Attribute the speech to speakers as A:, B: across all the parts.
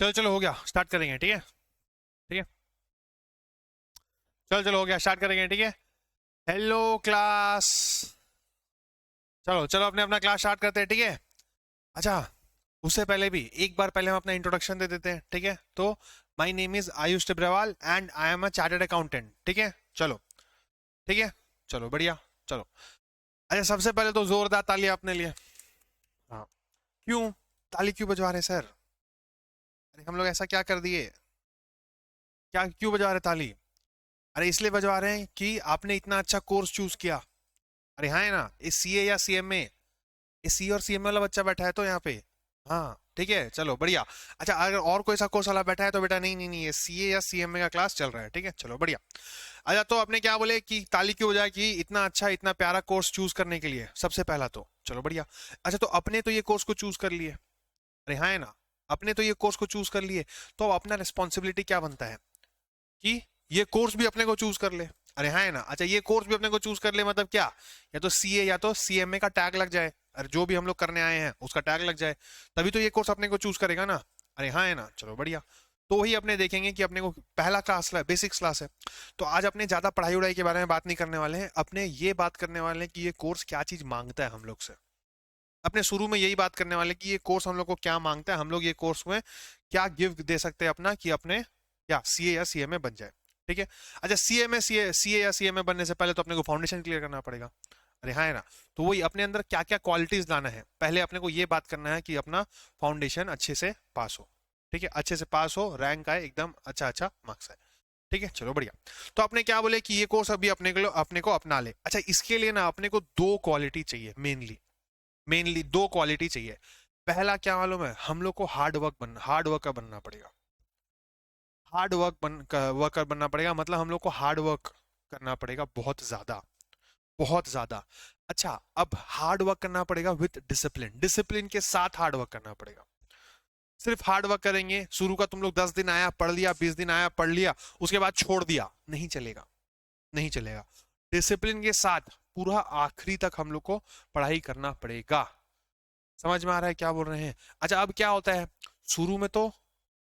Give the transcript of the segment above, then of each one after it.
A: चलो चलो हो गया, स्टार्ट करेंगे, ठीक है। ठीक है, चलो चलो हो गया, स्टार्ट करेंगे, ठीक है। Hello class. चलो चलो अपने अपना क्लास स्टार्ट करते हैं, ठीक है। अच्छा, उससे पहले भी एक बार पहले हम अपना इंट्रोडक्शन दे देते हैं, ठीक है। तो my name is Ayush Tibrewal and I am a chartered accountant, ठीक है। चलो, ठीक है, चलो बढ़िया, चलो। अच्छा, सबसे पहले तो जोरदार ताली अपने लिए। हाँ, क्यों ताली क्यों बजवा रहे सर? अरे हम लोग ऐसा क्या कर दिए? क्या क्यों बजवा रहे ताली? अरे इसलिए बजवा रहे हैं कि आपने इतना अच्छा कोर्स चूज किया। अरे हाँ है ना, इस सीए या सीएमए, इस सी और सीएमए वाला बच्चा बैठा है तो यहाँ पे। हाँ ठीक है, चलो बढ़िया। अच्छा, अगर और कोई सा कोर्स वाला बैठा है तो बेटा नहीं नहीं नहीं, ये सीए या सीएमए का क्लास चल रहा है, ठीक है, चलो बढ़िया। अच्छा, तो आपने क्या बोले कि ताली क्यों बजाय कि इतना अच्छा इतना प्यारा कोर्स चूज करने के लिए, सबसे पहला तो चलो बढ़िया। अच्छा, तो अपने तो ये कोर्स को चूज कर लिए। अरे हाँ है ना, अपने तो ये कोर्स को चूज कर लिए, तो अब अपना रिस्पॉन्सिबिलिटी क्या बनता है कि ये कोर्स भी अपने को चूज कर ले। अरे हाँ है ना। अच्छा, ये कोर्स भी अपने को चूज कर ले मतलब क्या? या तो सीए या तो सीएमए का टैग लग जाए, अरे जो भी हम लोग करने आए हैं उसका टैग लग जाए, तभी तो ये कोर्स अपने को चूज करेगा ना। अरे हाँ है ना, चलो बढ़िया। तो वही अपने देखेंगे कि अपने को पहला क्लास बेसिक्स क्लास है। तो आज अपने ज्यादा पढ़ाई उड़ाई के बारे में बात नहीं करने वाले हैं, अपने ये बात करने वाले हैं कि ये कोर्स क्या चीज मांगता है हम लोग से। अपने शुरू में यही बात करने वाले हैं कि ये कोर्स हम लोग को क्या मांगता है, हम लोग ये कोर्स में क्या गिफ्ट दे सकते हैं अपना, कि अपने क्या सीए या सीएमए बन जाए, ठीक है। अच्छा, सीए या सीएमए बनने से पहले तो अपने को फाउंडेशन क्लियर करना पड़ेगा। अरे हाँ है ना। तो वही अपने अंदर क्या क्या क्वालिटीज लाना है, पहले अपने को ये बात करना है कि अपना फाउंडेशन अच्छे से पास हो, ठीक है, अच्छे से पास हो, रैंक आए, एकदम अच्छा अच्छा मार्क्स आए, ठीक है, चलो बढ़िया। तो आपने क्या बोले कि ये कोर्स अभी अपने को अपना ले। अच्छा, इसके लिए ना अपने को दो क्वालिटी चाहिए, मेनली मेनली दो क्वालिटी चाहिए। पहला क्या मालूम है, हम लोग को हार्ड वर्कर बनना पड़ेगा। वर्कर बनना पड़ेगा, मतलब हम लोग को हार्ड वर्क करना पड़ेगा, बहुत ज्यादा, बहुत ज्यादा। अच्छा, अब हार्ड वर्क करना पड़ेगा विथ डिसिप्लिन, डिसिप्लिन के साथ हार्ड वर्क करना पड़ेगा। सिर्फ हार्ड वर्क करेंगे, शुरू का तुम लोग 10 दिन आया पढ़ लिया, 20 दिन आया पढ़ लिया, उसके बाद छोड़ दिया, नहीं चलेगा, नहीं चलेगा। डिसिप्लिन के साथ पूरा आखिरी तक हम लोग को पढ़ाई करना पड़ेगा। समझ में आ रहा है क्या बोल रहे हैं? अच्छा, अब क्या होता है, शुरू में तो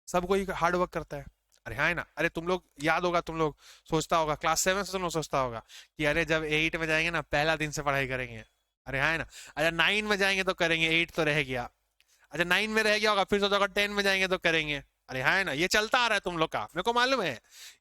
A: सब कोई हार्ड वर्क करता है। अरे हाँ है ना। अरे तुम लोग याद होगा, तुम लोग सोचता होगा क्लास 7 से तुम लोग सोचता होगा कि अरे जब 8 में जाएंगे ना पहला दिन से पढ़ाई करेंगे। अरे हाँ है ना। अच्छा, 9 में जाएंगे तो करेंगे, 8 तो रह गया। अच्छा, 9 में रह गया होगा, फिर सोचा होगा 10 में जाएंगे तो करेंगे। अरे हाँ है ना, ये चलता आ रहा है तुम लोग का, मेरे को मालूम है।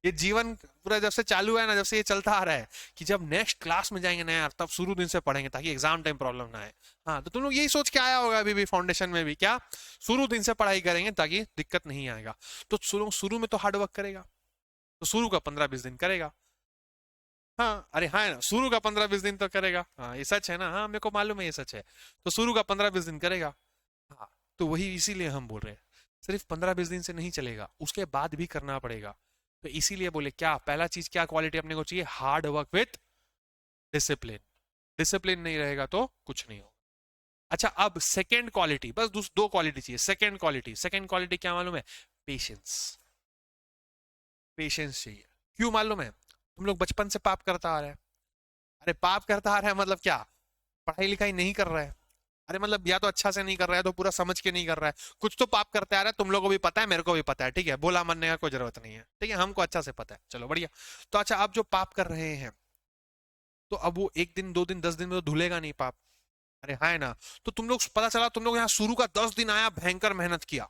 A: ये जीवन पूरा जब से चालू है ना, जब से ये चलता आ रहा है कि जब नेक्स्ट क्लास में जाएंगे ना यार, तब शुरू दिन से पढ़ेंगे ताकि एग्जाम टाइम प्रॉब्लम ना आए। हाँ, तो तुम लोग यही सोच के आया होगा अभी भी फाउंडेशन में भी, क्या शुरू दिन से पढ़ाई करेंगे ताकि दिक्कत नहीं आएगा। तो शुरू में तो हार्ड वर्क करेगा, तो शुरू का 15-20 दिन करेगा। हाँ, अरे हाँ है ना, शुरू का 15-20 दिन तो करेगा, हाँ ये सच है ना, हाँ मेरे को मालूम है ये सच है। तो शुरू का 15-20 दिन करेगा। हाँ, तो वही इसीलिए हम बोल रहे हैं, सिर्फ 15-20 दिन से नहीं चलेगा, उसके बाद भी करना पड़ेगा। तो इसीलिए बोले क्या, पहला चीज क्या क्वालिटी अपने को चाहिए, hard work with discipline. Discipline नहीं रहेगा तो कुछ नहीं होगा। अच्छा, अब सेकेंड क्वालिटी, बस दो क्वालिटी चाहिए। सेकेंड क्वालिटी क्या मालूम है, पेशेंस। पेशेंस चाहिए। क्यों मालूम है, तुम लोग बचपन से पाप करता आ रहा है। अरे पाप करता आ रहा है मतलब क्या, पढ़ाई लिखाई नहीं कर रहा है। अरे मतलब या तो अच्छा से नहीं कर रहा है, तो पूरा समझ के नहीं कर रहा है, कुछ तो पाप करते आ रहा है, तुम लोगों को भी पता है, मेरे को भी पता है, ठीक है, बोला मानने का कोई जरूरत नहीं है, ठीक है, हमको अच्छा से पता है, चलो बढ़िया। तो अच्छा, आप जो पाप कर रहे हैं, तो अब वो 1 दिन 2 दिन 10 दिन में तो धुलेगा नहीं पाप। अरे हाँ है ना। तो तुम लोग पता चला, तुम लोग यहाँ शुरू का 10 दिन आया, भयंकर मेहनत किया,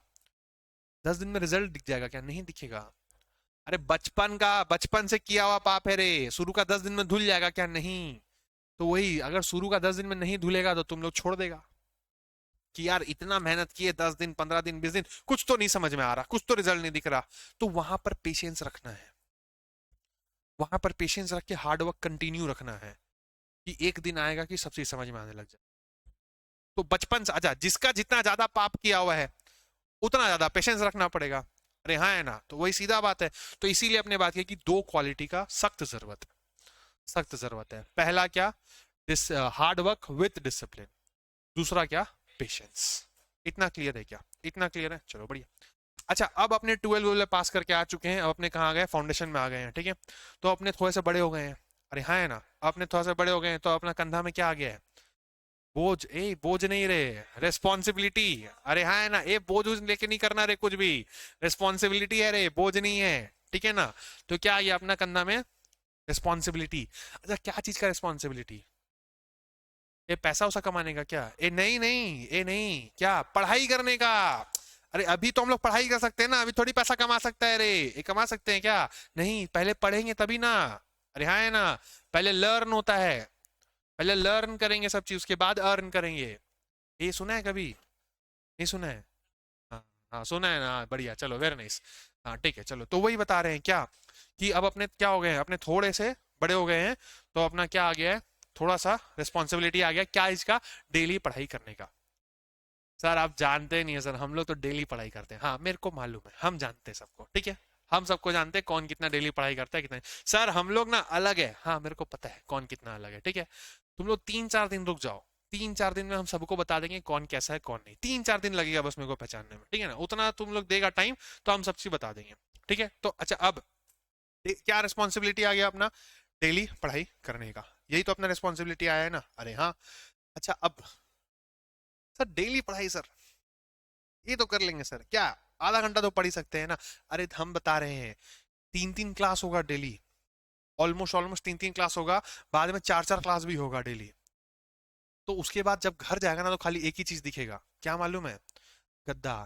A: 10 दिन में रिजल्ट दिख जाएगा क्या? नहीं दिखेगा। अरे बचपन से किया हुआ पाप है रे, शुरू का 10 दिन में धुल जाएगा क्या? नहीं। तो वही, अगर शुरू का 10 दिन में नहीं धुलेगा तो तुम लोग छोड़ देगा कि यार इतना मेहनत किए, 10 दिन 15 दिन 20 दिन, कुछ तो नहीं समझ में आ रहा, कुछ तो रिजल्ट नहीं दिख रहा। तो वहां पर पेशेंस रखना है, वहां पर पेशेंस रख के हार्ड वर्क कंटिन्यू रखना है, कि एक दिन आएगा कि सब चीज समझ में आने लग जाए। तो बचपन से, अच्छा, जिसका जितना ज्यादा पाप किया हुआ है उतना ज्यादा पेशेंस रखना पड़ेगा। अरे हाँ है ना, तो वही सीधा बात है। तो इसीलिए अपने बात की कि दो क्वालिटी का सख्त जरूरत है, सख्त जरूरत है। पहला क्या, हार्ड वर्क विथ डिसिप्लिन। दूसरा क्या, पेशेंस। इतना क्लियर है क्या? इतना क्लियर है, चलो बढ़िया। अच्छा, अब अपने 12 पास करके आ चुके हैं, अब अपने कहाँ आ गए, फाउंडेशन में आ गए हैं, ठीक है। तो अपने थोड़े से बड़े हो गए हैं। अरे हाँ है ना, अपने थोड़ा से बड़े हो गए हैं, तो अपना कंधा में क्या आ गया है, बोझ, बोझ नहीं रे, रेस्पॉन्सिबिलिटी। अरे हाँ है ना, बोझ वोझ लेके नहीं करना रे कुछ भी, रेस्पॉन्सिबिलिटी है रे, बोझ नहीं है। ठीक है ना? तो क्या आ गया अपना कंधा में? रिस्पॉन्सिबिलिटी। अच्छा, क्या चीज का रिस्पॉन्सिबिलिटी? ये पैसा उसा कमाने का क्या? नहीं नहीं, नहीं, क्या पढ़ाई करने का? अरे अभी तो हम लोग पढ़ाई कर सकते हैं ना, अभी थोड़ी पैसा कमा सकता है रे, ये कमा सकते हैं क्या? नहीं, पहले पढ़ेंगे तभी ना। अरे हाँ है ना, पहले लर्न होता है, पहले लर्न करेंगे सब चीज, उसके बाद अर्न करेंगे। ये सुना है कभी? नहीं सुना है? हाँ, हाँ सुना है ना, बढ़िया, चलो वेरी नाइस। हाँ ठीक है, चलो तो वही बता रहे हैं क्या, कि अब अपने क्या हो गए हैं, अपने थोड़े से बड़े हो गए हैं, तो अपना क्या आ गया है, थोड़ा सा रिस्पॉन्सिबिलिटी आ गया, क्या इसका? डेली पढ़ाई करने का। सर आप जानते नहीं है सर, हम लोग तो डेली पढ़ाई करते हैं। हाँ मेरे को मालूम है, हम जानते हैं सबको, ठीक है, हम सबको जानते हैं कौन कितना डेली पढ़ाई करता है, कितना नहीं। सर हम लोग ना अलग है, हाँ मेरे को पता है कौन कितना अलग है, ठीक है। तुम लोग 3-4 दिन रुक जाओ, 3-4 दिन में हम सबको बता देंगे कौन कैसा है कौन नहीं। 3-4 दिन लगेगा बस मेरे को पहचानने में, ठीक है ना, उतना तुम लोग देगा टाइम, तो हम सब चीज बता देंगे। ठीक है, तो अच्छा अब क्या रिस्पॉन्सिबिलिटी आ गया अपना? डेली पढ़ाई करने का, यही तो अपना रिस्पॉन्सिबिलिटी आया है ना। अरे हाँ, अच्छा अब सर डेली पढ़ाई सर, ये तो कर लेंगे सर, क्या आधा घंटा तो पढ़ ही सकते हैं ना? अरे हम बता रहे हैं, 3-3 क्लास होगा डेली, ऑलमोस्ट ऑलमोस्ट 3-3 क्लास होगा, बाद में 4-4 क्लास भी होगा डेली। तो उसके बाद जब घर जाएगा ना, तो खाली एक ही चीज दिखेगा, क्या मालूम है? गद्दा,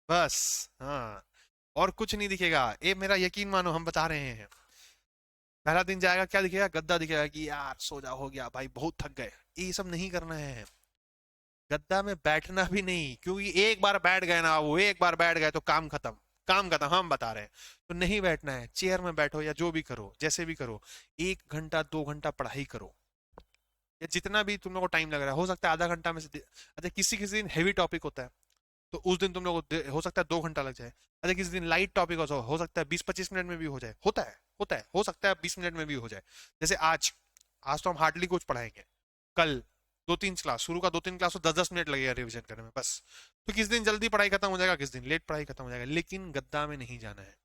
A: बस। हाँ, और कुछ नहीं दिखेगा, ये मेरा यकीन मानो, हम बता रहे हैं। पहला दिन जाएगा, क्या दिखेगा? गद्दा दिखेगा, कि यार सो जा, हो गया भाई, बहुत थक गए। ये सब नहीं करना है, गद्दा में बैठना भी नहीं, क्योंकि एक बार बैठ गए ना, वो एक बार बैठ गए तो काम खत्म, काम खत्म, हम बता रहे हैं। तो नहीं बैठना है, चेयर में बैठो या जो भी करो, जैसे भी करो, 1 घंटा 2 घंटा पढ़ाई करो, या जितना भी तुम लोग को टाइम लग रहा है, हो सकता है आधा घंटा में से अच्छा किसी किसी दिन हैवी टॉपिक होता है, तो उस दिन तुम लोग को हो सकता है 2 घंटा लग जाए। अच्छा किसी दिन लाइट टॉपिक हो सकता है 20-25 मिनट में भी हो जाए, होता है, हो सकता है 20 मिनट में भी हो जाए। जैसे आज, आज तो हम हार्डली कुछ पढ़ाएंगे, कल 2-3 क्लास, शुरू का 2-3 क्लास तो 10-10 मिनट लगेगा रिवीजन करने में बस। तो किस दिन जल्दी पढ़ाई खत्म हो जाएगा, किस दिन लेट पढ़ाई खत्म हो जाएगा, लेकिन गद्दा में नहीं जाना है,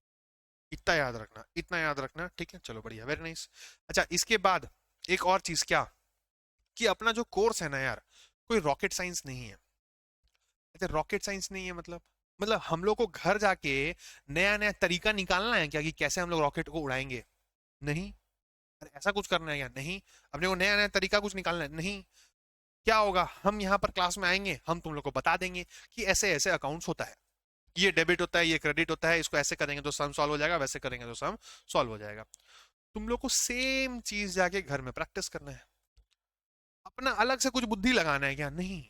A: इतना याद रखना, इतना याद रखना, ठीक है, चलो बढ़िया, वेरी नाइस। अच्छा इसके बाद एक और चीज क्या, कि अपना जो कोर्स है ना यार, कोई रॉकेट साइंस नहीं है। अच्छा रॉकेट साइंस नहीं है मतलब हम लोग को घर जाके नया नया तरीका निकालना है क्या, कि कैसे हम लोग रॉकेट को उड़ाएंगे? नहीं। अरे ऐसा कुछ करना है क्या? नहीं। अपने को नया नया तरीका कुछ निकालना है? नहीं। क्या होगा, हम यहाँ पर क्लास में आएंगे, हम तुम लोग को बता देंगे कि ऐसे ऐसे अकाउंट्स होता है, ये डेबिट होता है, ये क्रेडिट होता है, इसको ऐसे करेंगे तो सम सॉल्व हो जाएगा, वैसे करेंगे तो सम सॉल्व हो जाएगा। तुम लोग को सेम चीज जाके घर में प्रैक्टिस करना है। अपना अलग से कुछ बुद्धि लगाना है क्या? नहीं,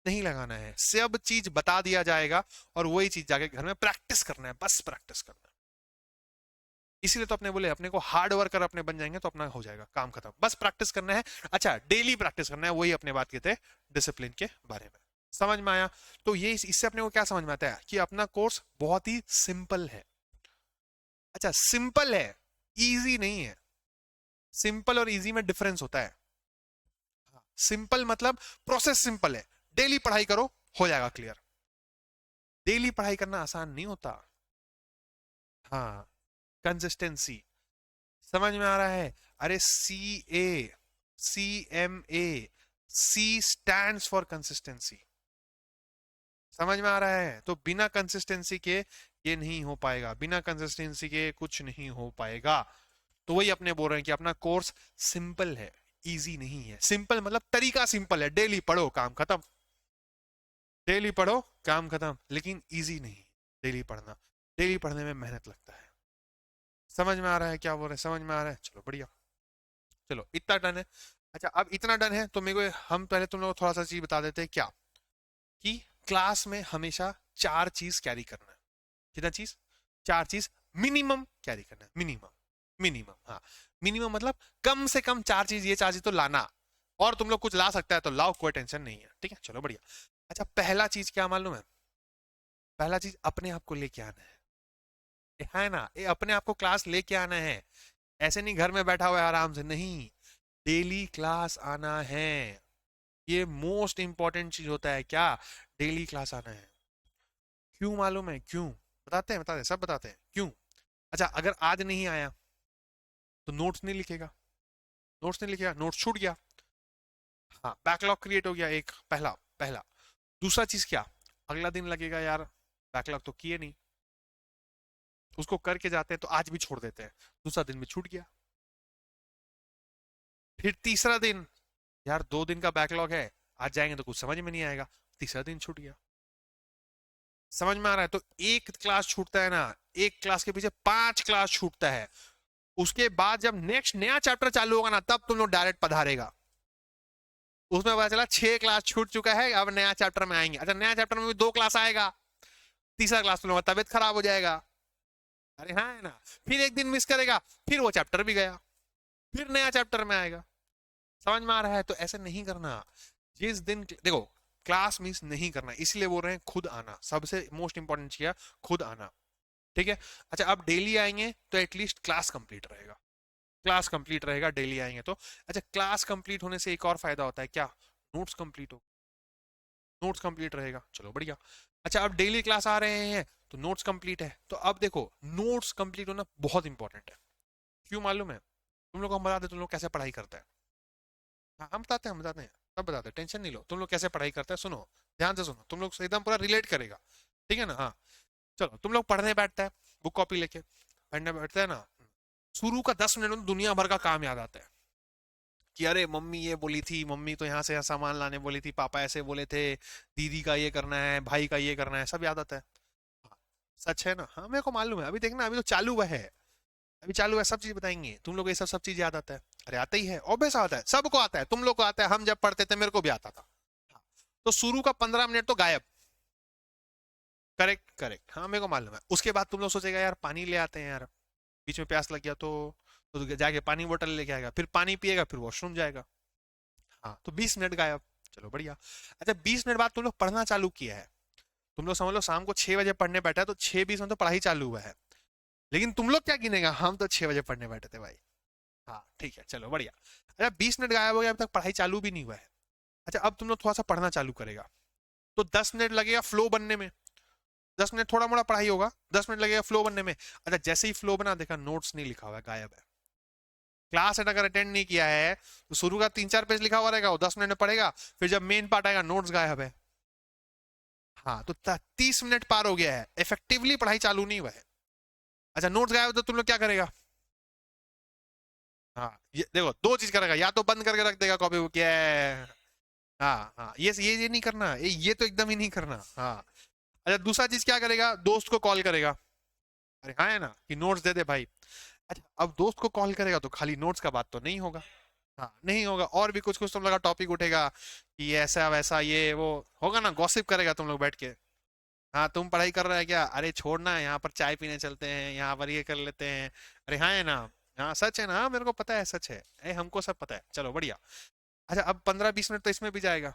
A: नहीं लगाना है, सब चीज बता दिया जाएगा, और वही चीज जाके घर में प्रैक्टिस करना है, बस प्रैक्टिस करना है। इसीलिए तो अपने बोले, अपने को हार्ड वर्कर अपने बन जाएंगे तो अपना हो जाएगा काम खत्म, बस प्रैक्टिस करना है। अच्छा डेली प्रैक्टिस करना है, वही अपने बात कहते हैं डिसिप्लिन के बारे में। समझ में आया? तो ये इससे अपने को क्या समझ में आता है, कि अपना कोर्स बहुत ही सिंपल है। अच्छा सिंपल है, इजी नहीं है। सिंपल और इजी में डिफरेंस होता है। सिंपल मतलब प्रोसेस सिंपल है, डेली पढ़ाई करो, हो जाएगा क्लियर। डेली पढ़ाई करना आसान नहीं होता। हाँ, कंसिस्टेंसी, समझ में आ रहा है? अरे CA, CMA, C stands for consistency. समझ में आ रहा है? तो बिना कंसिस्टेंसी के ये नहीं हो पाएगा, बिना कंसिस्टेंसी के कुछ नहीं हो पाएगा। तो वही अपने बोल रहे हैं कि अपना कोर्स सिंपल है, इजी नहीं है। सिंपल मतलब तरीका सिंपल है, डेली पढ़ो काम खत्म, डेली पढ़ो काम खत्म, लेकिन इजी नहीं डेली पढ़ना, डेली पढ़ने में मेहनत लगता है। समझ में आ रहा है क्या बोल रहे हैं? समझ में आ रहा है, चलो बढ़िया। चलो इतना डन है। अच्छा अब इतना डन है तो मेरे को हम पहले तुम लोग थोड़ा सा चीज बता देते हैं क्या, कि क्लास में हमेशा 4 चीज कैरी करना है। कितना चीज? 4 चीज मिनिमम कैरी करना है, मिनिमम, मिनिमम, हाँ मिनिमम मतलब कम से कम 4 चीज, ये 4 चीज तो लाना, और तुम लोग कुछ ला सकता है तो लाओ, कोई टेंशन नहीं है, ठीक है, चलो बढ़िया। अच्छा पहला चीज क्या मालूम है? पहला चीज अपने आप को लेके आना है। ये है ना, ये अपने आप को क्लास लेके आना है, ऐसे नहीं घर में बैठा हुआ है आराम से, नहीं, डेली क्लास आना है। ये मोस्ट इंपॉर्टेंट चीज होता है क्या, डेली क्लास आना है। क्यों मालूम है क्यों? बताते हैं सब बताते हैं क्यों। अच्छा अगर आज नहीं आया तो नोट्स नहीं लिखेगा, नोट्स नहीं लिखेगा, नोट्स छूट गया। हाँ, बैकलॉग क्रिएट हो गया एक, पहला पहला। दूसरा चीज क्या, अगला दिन लगेगा यार बैकलॉग तो किए नहीं, उसको करके जाते हैं तो आज भी छोड़ देते हैं, दूसरा दिन भी छूट गया। फिर तीसरा दिन, यार 2 दिन का बैकलॉग है, आज जाएंगे तो कुछ समझ में नहीं आएगा, तीसरा दिन छूट गया। समझ में आ रहा है? तो एक क्लास छूटता है ना, एक क्लास के पीछे 5 क्लास छूटता है। उसके बाद जब नेक्स्ट नया चैप्टर चालू होगा ना, तब तुम लोग डायरेक्ट पधारेगा। उसमें पता चला 6 क्लास छूट चुका है, अब नया चैप्टर में आएंगे। अच्छा, नया चैप्टर में भी 2 क्लास आएगा, तीसरा क्लास तुम लोग का तबियत खराब हो जाएगा। अरे हाँ है ना, फिर एक दिन मिस करेगा, फिर वो चैप्टर भी गया, फिर नया चैप्टर में आएगा। समझ में आ रहा है? तो ऐसे नहीं करना। जिस दिन देखो, क्लास मिस नहीं करना, इसलिए बोल रहे हैं खुद आना, सबसे मोस्ट इंपॉर्टेंट चीज है खुद आना। ठीक है? अच्छा, अब डेली आएंगे तो एटलीस्ट क्लास कंप्लीट रहेगा, क्लास कंप्लीट रहेगा डेली आएंगे तो। अच्छा, क्लास कंप्लीट होने से एक और फायदा होता है क्या, नोट्स कंप्लीट हो, नोट्स कंप्लीट रहेगा, चलो बढ़िया। अच्छा, अब डेली क्लास आ रहे हैं तो नोट्स कंप्लीट है, तो अब देखो नोट्स कंप्लीट होना बहुत इंपॉर्टेंट है। क्यों मालूम है? तुम लोग को हम बताते हैं तुम लोग कैसे पढ़ाई करते हैं। हाँ, हम बताते हैं, हम बताते हैं, सब बताते हैं, टेंशन नहीं लो। तुम लोग कैसे पढ़ाई करते हैं सुनो, ध्यान से सुनो, तुम लोग से एकदम पूरा रिलेट करेगा। ठीक है ना? हाँ, चलो तुम लोग पढ़ने बैठता है, बुक कॉपी लेके पढ़ने बैठते हैं ना, शुरू का 10 मिनट में दुनिया भर का काम याद आता है कि अरे मम्मी ये बोली थी, मम्मी तो यहाँ से सामान लाने बोली थी, पापा ऐसे बोले थे, दीदी का ये करना है, भाई का ये करना है, सब याद आता है। हाँ, सच है ना? हाँ, मेरे को मालूम है, अभी देखना, अभी तो चालू हुआ है, अभी चालू है, सब चीज बताएंगे तुम लोग, ये सब सब चीज याद आता है। अरे आता ही है, ऑब्वियस आता है, सबको आता है, तुम लोग को आता है, हम जब पढ़ते थे मेरे को भी आता था। हाँ, तो शुरू का 15 मिनट तो गायब। करेक्ट करेक्ट, हाँ मेरे को मालूम है। उसके बाद तुम लोग सोचेगा यार पानी ले आते हैं यार, बीच में प्यास लग गया तो जाके पानी बोतल लेके आएगा, फिर पानी पिएगा, फिर वॉशरूम जाएगा। हाँ, तो 20 मिनट गायब, चलो बढ़िया। अच्छा, 20 मिनट बाद तुम लोग पढ़ना चालू किया है, तुम लोग समझ लो शाम को 6 बजे पढ़ने बैठा है, तो 6:20 में तो पढ़ाई चालू हुआ है, लेकिन तुम लोग क्या गिनेगा, हम तो 6 बजे पढ़ने बैठे थे भाई। हाँ ठीक है, चलो बढ़िया। अच्छा, 20 मिनट गायब हो गया, अभी तक पढ़ाई चालू भी नहीं हुआ है। अच्छा, अब तुम लोग थोड़ा सा पढ़ना चालू करेगा, तो 10 मिनट लगेगा फ्लो बनने में, 10 मिनट थोड़ा मोड़ा पढ़ाई होगा, 10 मिनट लगेगा फ्लो बनने में। अच्छा, जैसे ही फ्लो बना, देखा नोट्स नहीं लिखा हुआ है, गायब है। क्लास अगर अटेंड नहीं किया है तो शुरू का 3-4 पेज लिखा हुआ रहेगा, वो 10 मिनट में पढ़ेगा, फिर जब मेन पार्ट आएगा नोट्स गायब है। हाँ, तो 30 मिनट पार हो गया है, इफेक्टिवली पढ़ाई चालू नहीं हुआ है। अच्छा, नोट्स गायब तो तुम लोग क्या करेगा? हाँ, ये देखो, 2 चीज करेगा, या तो बंद करके रख देगा कॉपी बुक, ये हाँ हाँ, ये नहीं करना, ये तो एकदम ही नहीं करना। हाँ, अच्छा, दूसरा चीज क्या करेगा, दोस्त को कॉल करेगा। अरे हाँ है ना, कि नोट्स दे दे भाई। अच्छा, अब दोस्त को कॉल करेगा तो खाली नोट्स का बात तो नहीं होगा। हाँ, नहीं होगा, और भी कुछ कुछ तुम लोग का टॉपिक उठेगा कि ये ऐसा वैसा ये वो, होगा ना, गॉसिप करेगा तुम लोग बैठ के। हाँ, तुम पढ़ाई कर रहे हैं क्या, अरे छोड़ना, यहाँ पर चाय पीने चलते हैं, यहाँ पर ये कर लेते हैं। अरे हाँ है ना, हाँ सच है ना, हाँ, मेरे को पता है सच है, हमको सब पता है, चलो बढ़िया। अच्छा, अब 15-20 मिनट तो इसमें भी जाएगा,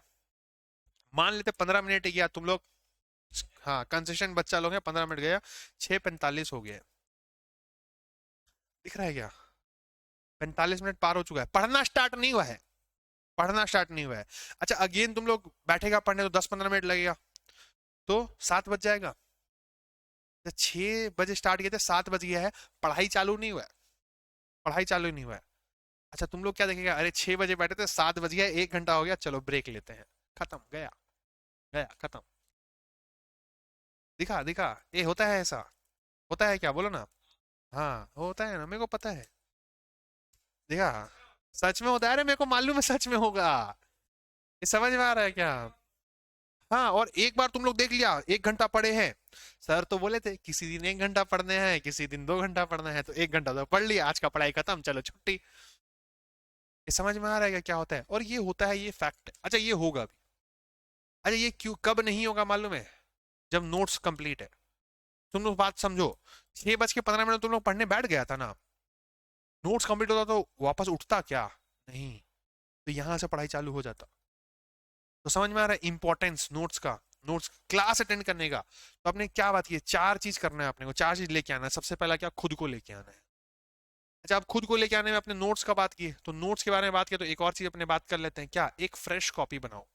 A: मान लेते 15 मिनट ही गया तुम लोग। हाँ, कंसेशन बच्चा लोग हैं, 15 मिनट गया, 6:45 हो गया, दिख रहा है क्या? 45 मिनट पार हो चुका है, पढ़ना स्टार्ट नहीं हुआ है, पढ़ना स्टार्ट नहीं हुआ है। अच्छा, अगेन तुम लोग बैठेगा पढ़ने तो 10-15 मिनट लगेगा, तो 7 बज जाएगा। तो 6 बजे स्टार्ट किए थे, 7 बज गया है, पढ़ाई चालू नहीं हुआ है, पढ़ाई चालू नहीं हुआ है। अच्छा, तुम लोग क्या देखेगा, अरे 6 बजे बैठे थे, 7 बज गया, 1 घंटा हो गया, चलो ब्रेक लेते हैं, खत्म, गया, गया, खत्म। दिखा दिखा, ये होता है ऐसा, होता है क्या, बोलो ना। हाँ, होता है ना, मेरे को पता है, देखा, सच में होता है, अरे मेरे को मालूम है सच में होगा, ये समझ में आ रहा है क्या? हाँ, और एक बार तुम लोग देख लिया 1 घंटा पढ़े हैं, सर तो बोले थे किसी दिन 1 घंटा पढ़ने हैं, किसी दिन 2 घंटा पढ़ना है, तो 1 घंटा तो पढ़ लिया, आज का पढ़ाई खत्म, चलो छुट्टी। ये समझ में आ रहा है क्या क्या होता है, और ये होता है, ये फैक्ट है। अच्छा, ये होगा भी। अच्छा, ये क्यों कब नहीं होगा मालूम है? जब नोट्स कंप्लीट है। तुम लोग बात समझो, 6:15 तुम लोग पढ़ने बैठ गया था ना, नोट्स कंप्लीट होता तो वापस उठता क्या? नहीं, तो यहां से पढ़ाई चालू हो जाता। तो समझ में आ रहा है इंपॉर्टेंस नोट्स का, नोट्स क्लास अटेंड करने का। तो आपने क्या बात की, 4 चीज करना है अपने को, 4 चीज लेके आना है। सबसे पहला क्या, खुद को लेके आना है। अच्छा, आप खुद को लेके आने में अपने नोट्स का बात की, तो नोट्स के बारे में बात की, तो एक और चीज अपने बात कर लेते हैं, क्या, एक फ्रेश कॉपी बनाओ,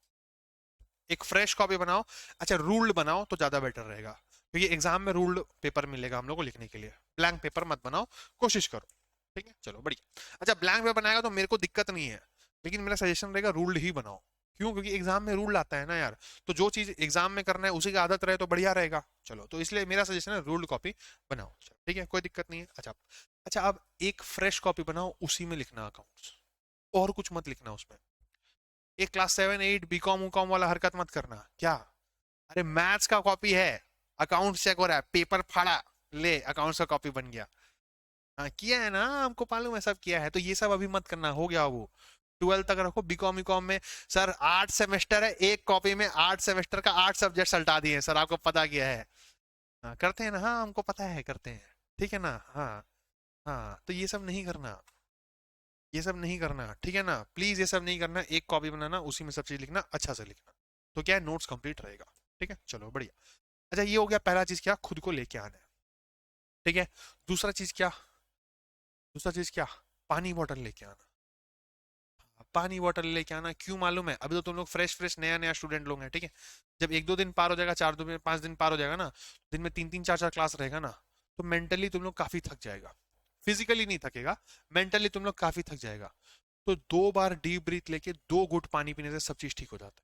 A: एक फ्रेश कॉपी बनाओ। अच्छा, रूल्ड बनाओ तो ज्यादा बेटर रहेगा, क्योंकि एग्जाम में रूल्ड पेपर मिलेगा हम लोग को लिखने के लिए, ब्लैंक पेपर मत बनाओ, कोशिश करो। ठीक है, चलो बढ़िया। अच्छा, ब्लैंक पेपर बनाएगा तो मेरे को दिक्कत नहीं है, लेकिन मेरा सजेशन रहेगा रूल्ड ही बनाओ। क्यों? क्योंकि एग्जाम में रूल आता है ना यार, तो जो चीज एग्जाम में करना है उसी की आदत रहे तो बढ़िया रहेगा। चलो, तो इसलिए मेरा सजेशन है रूल्ड कॉपी बनाओ। चलो, ठीक है, कोई दिक्कत नहीं है। अच्छा, अच्छा, अब एक फ्रेश कॉपी बनाओ, उसी में लिखना अकाउंट्स, और कुछ मत लिखना उसमें। एक क्लास 7 8 बीकॉम उकॉम वाला हरकत मत करना। क्या? अरे मैथ्स का कॉपी है, अकाउंट्स चेक हो रहा है, पेपर फाड़ा, ले अकाउंट्स का कॉपी बन गया। हाँ, किया है ना, हमको मालूम है, सब किया है। तो ये सब अभी मत करना, हो गया वो। 12 तक रखो। बीकॉम बीकॉम में सर 8 सेमेस्टर है, एक कॉपी में 8 सेमेस्टर का 8 सब्जेक्ट सल्टा दिए हैं सर, आपको पता क्या है? हाँ, करते हैं ना, हाँ हमको पता है, करते हैं। ठीक है ना? हाँ, हाँ, तो ये सब नहीं करना, ये सब नहीं करना, ठीक है ना? प्लीज ये सब नहीं करना। एक कॉपी बनाना, उसी में सब चीज लिखना, अच्छा से लिखना, तो क्या है, नोट्स कंप्लीट रहेगा। ठीक है, चलो बढ़िया। अच्छा, ये हो गया पहला चीज, क्या? खुद को लेके आना है। ठीक है, दूसरा चीज क्या? दूसरा चीज क्या? पानी बॉटल लेके आना। पानी बॉटल लेके आना, क्यों मालूम है? अभी तो तुम लोग फ्रेश फ्रेश नया नया स्टूडेंट लोग हैं, ठीक है। जब 1 2 दिन पार हो जाएगा, 4 2 5 दिन पार हो जाएगा ना, दिन में 3 3 4 4 क्लास रहेगा ना, तो मेंटली तुम लोग काफी थक जाएगा। फिजिकली नहीं थकेगा, मेंटली तुम लोग काफी थक जाएगा। तो 2 बार डीप ब्रीथ लेके 2 घूंट पानी पीने से सब चीज ठीक हो जाता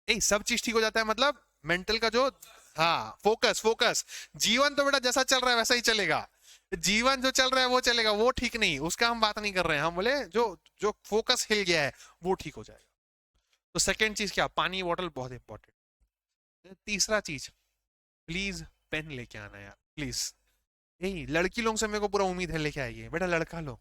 A: है। सब चीज ठीक हो जाता है मतलब मेंटल का जो, हाँ, फोकस फोकस। जीवन तो बेटा जैसा चल रहा है वैसा ही चलेगा। जीवन जो चल रहा है वो चलेगा, वो ठीक नहीं, उसका हम बात नहीं कर रहे हैं। हम बोले जो जो फोकस हिल गया है वो ठीक हो जाएगा। तो सेकंड चीज क्या? पानी बॉटल बहुत इंपॉर्टेंट। तीसरा चीज, प्लीज पेन लेके आना यार, प्लीज। यही लड़की लोगों से मेरे को पूरा उम्मीद है लेके आएगी, बेटा लड़का लो।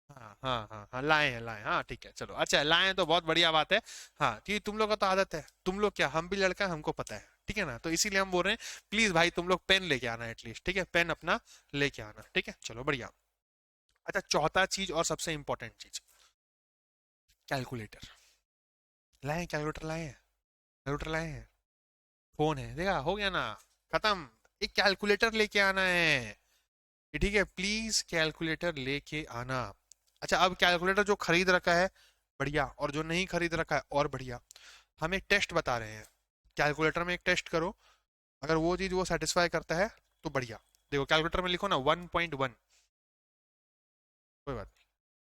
A: हाँ, हाँ, हाँ, हाँ, लाए हैं, लाए हैं, हाँ ठीक है, चलो, अच्छा लाए हैं तो बहुत बढ़िया बात है। हाँ, क्योंकि तुम लोग का तो आदत है, तुम लोग क्या, हम भी लड़का है, हमको पता है, ठीक है ना? तो इसीलिए हम बोल रहे हैं प्लीज भाई तुम लोग पेन लेके आना एटलीस्ट, ठीक है, पेन अपना लेके आना, ठीक है, चलो बढ़िया। अच्छा, चौथा चीज और सबसे इंपॉर्टेंट चीज, कैलकुलेटर। लाए हैं कैलकुलेटर, लाए हैं कैलकुलेटर, लाए हैं। फोन है, देखा, हो गया ना, खत्म। एक कैलकुलेटर लेके आना है, ये ठीक है, प्लीज कैलकुलेटर लेके आना। अच्छा, अब कैलकुलेटर जो खरीद रखा है बढ़िया, और जो नहीं खरीद रखा है और बढ़िया। हम एक टेस्ट बता रहे हैं, कैलकुलेटर में एक टेस्ट करो, अगर वो चीज वो सेटिस्फाई करता है तो बढ़िया। देखो कैलकुलेटर में लिखो ना 1.1, कोई बात नहीं,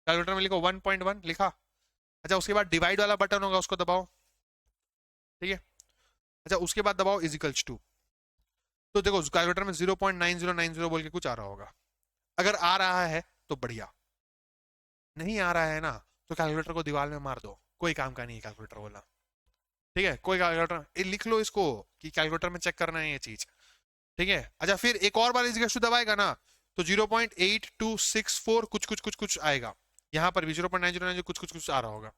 A: कैलकुलेटर में लिखो 1.1, लिखा। अच्छा, उसके बाद डिवाइड वाला बटन होगा, उसको दबाओ, ठीक है। अच्छा, उसके बाद दबाओ इजिकल्स टू। तो देखो कैलकुलेटर में 0.9090 बोल के कुछ आ रहा होगा। अगर आ रहा है तो बढ़िया, नहीं आ रहा है ना, तो कैलकुलेटर को दीवार में मार दो, कोई काम का नहीं है कैलकुलेटर बोला। ठीक है, कोई कैलकुलेटर, लिख लो इसको कि कैलकुलेटर में चेक करना है ये चीज, ठीक है। अच्छा, फिर एक और बार इजिकल्स टू दबाएगा ना, तो 0.8264 कुछ कुछ कुछ कुछ आएगा। यहाँ पर भी 0.9090 कुछ कुछ कुछ आ रहा होगा,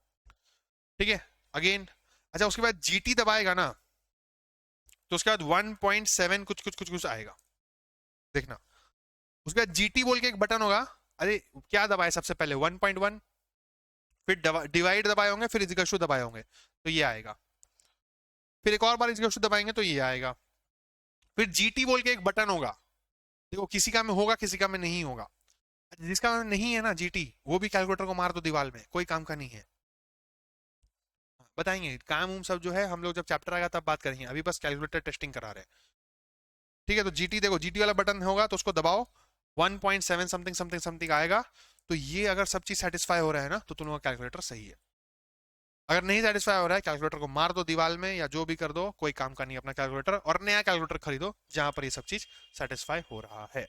A: ठीक है, अगेन। अच्छा, उसके बाद जीटी दबाएगा ना, तो उसके बाद 1.7 कुछ कुछ कुछ कुछ आएगा, देखना। उसके बाद जीटी बोल के एक बटन होगा, अरे क्या दबाए सबसे पहले? 1.1, फिर डिवाइड दबाए होंगे, फिर इजिकल टू दबाए होंगे, तो ये आएगा। फिर एक और बार इजिकल टू दबाएंगे तो ये आएगा। फिर जीटी बोल के एक बटन होगा, देखो किसी का में होगा, किसी का में नहीं होगा। जिसका में नहीं है ना जीटी, वो भी कैलकुलेटर को मार दो दीवार में, कोई काम का नहीं है। बताएंगे काम उम सब जो है, हम लोग जब चैप्टर आएगा तब बात करेंगे, अभी बस कैलकुलेटर टेस्टिंग करा रहे हैं। ठीक है, तो जीटी देखो, जीटी वाला बटन होगा तो उसको दबाओ, 1.7 समथिंग समथिंग समथिंग आएगा। तो ये अगर सब चीज सेटिस्फाई हो रहा है ना, तो तुम लोग का कैलकुलेटर सही है। अगर नहीं सेटिस्फाई हो रहा है, कैलकुलेटर को मार दो दीवार में, या जो भी कर दो, कोई काम का नहीं अपना कैलकुलेटर, और नया कैलकुलेटर खरीदो जहां पर ये सब चीज सेटिस्फाई हो रहा है।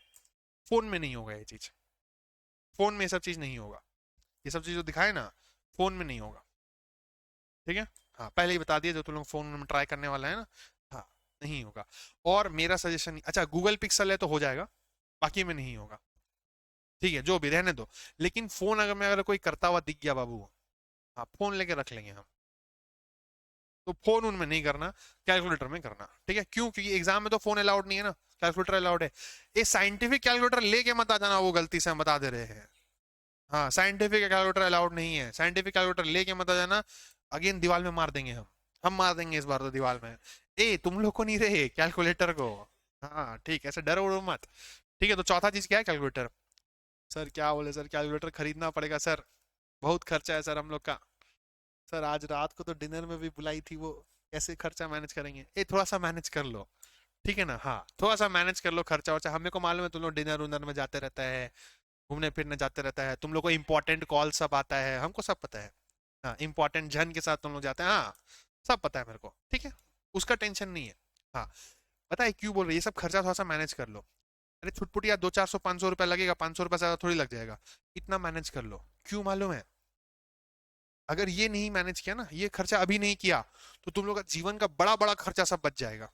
A: फोन में नहीं होगा ये चीज, फोन में ये सब चीज नहीं होगा, ये सब चीज जो दिखाए ना, फोन में नहीं होगा, ठीक है। हाँ, पहले ही बता दिया, जो तुम लोग फोन में ट्राई करने वाला है ना, हाँ, नहीं होगा। और मेरा सजेशन, अच्छा गूगल पिक्सल है तो हो जाएगा, बाकी में नहीं होगा, ठीक है, जो भी रहने दो। लेकिन फोन अगर मैं, अगर कोई करता हुआ दिख गया बाबू, हाँ फोन लेके रख लेंगे हम, तो फोन उनमें नहीं करना, कैलकुलेटर में करना, ठीक है। क्यों? क्योंकि एग्जाम में तो फोन अलाउड नहीं है ना, कैलकुलेटर अलाउड है। ये साइंटिफिक कैलकुलेटर लेके मत आ जाना, वो गलती से हम बता दे रहे हैं। हाँ, साइंटिफिक कैलकुलेटर अलाउड नहीं है, साइंटिफिक कैलकुलेटर लेके मत आ जाना, अगेन दीवार में मार देंगे हम मार देंगे इस बार तो दीवार में। तुम लोग को नहीं रहे, कैलकुलेटर को। हाँ ठीक है, ऐसे डरो उड़ो मत। ठीक है, तो चौथा चीज क्या है? कैलकुलेटर। सर क्या बोले सर, कैलकुलेटर खरीदना पड़ेगा सर, बहुत खर्चा है सर हम लोग का। सर आज रात को तो डिनर में भी बुलाई थी वो, कैसे खर्चा मैनेज करेंगे? थोड़ा सा मैनेज कर लो, ठीक है ना, हाँ थोड़ा सा मैनेज कर लो खर्चा वर्चा। हमें को मालूम है तुम लोग डिनर उनर में जाते रहता है, घूमने फिरने जाते रहता है, तुम लोग को इंपॉर्टेंट कॉल सब आता है, हमको सब पता है। हाँ, इंपॉर्टेंट जन के साथ तुम लोग जाते हैं, हाँ सब पता है मेरे को, ठीक है, उसका टेंशन नहीं है। हाँ, पता है क्यों बोल रही है, ये सब खर्चा थोड़ा सा मैनेज कर लो। अरे छुटपुटिया 200 400 500 रुपया लगेगा, 500 रुपया ज्यादा थोड़ी लग जाएगा, इतना मैनेज कर लो। क्यों मालूम है, अगर ये नहीं मैनेज किया ना, ये खर्चा अभी नहीं किया, तो तुम लोग का जीवन का बड़ा बड़ा खर्चा सब बच जाएगा।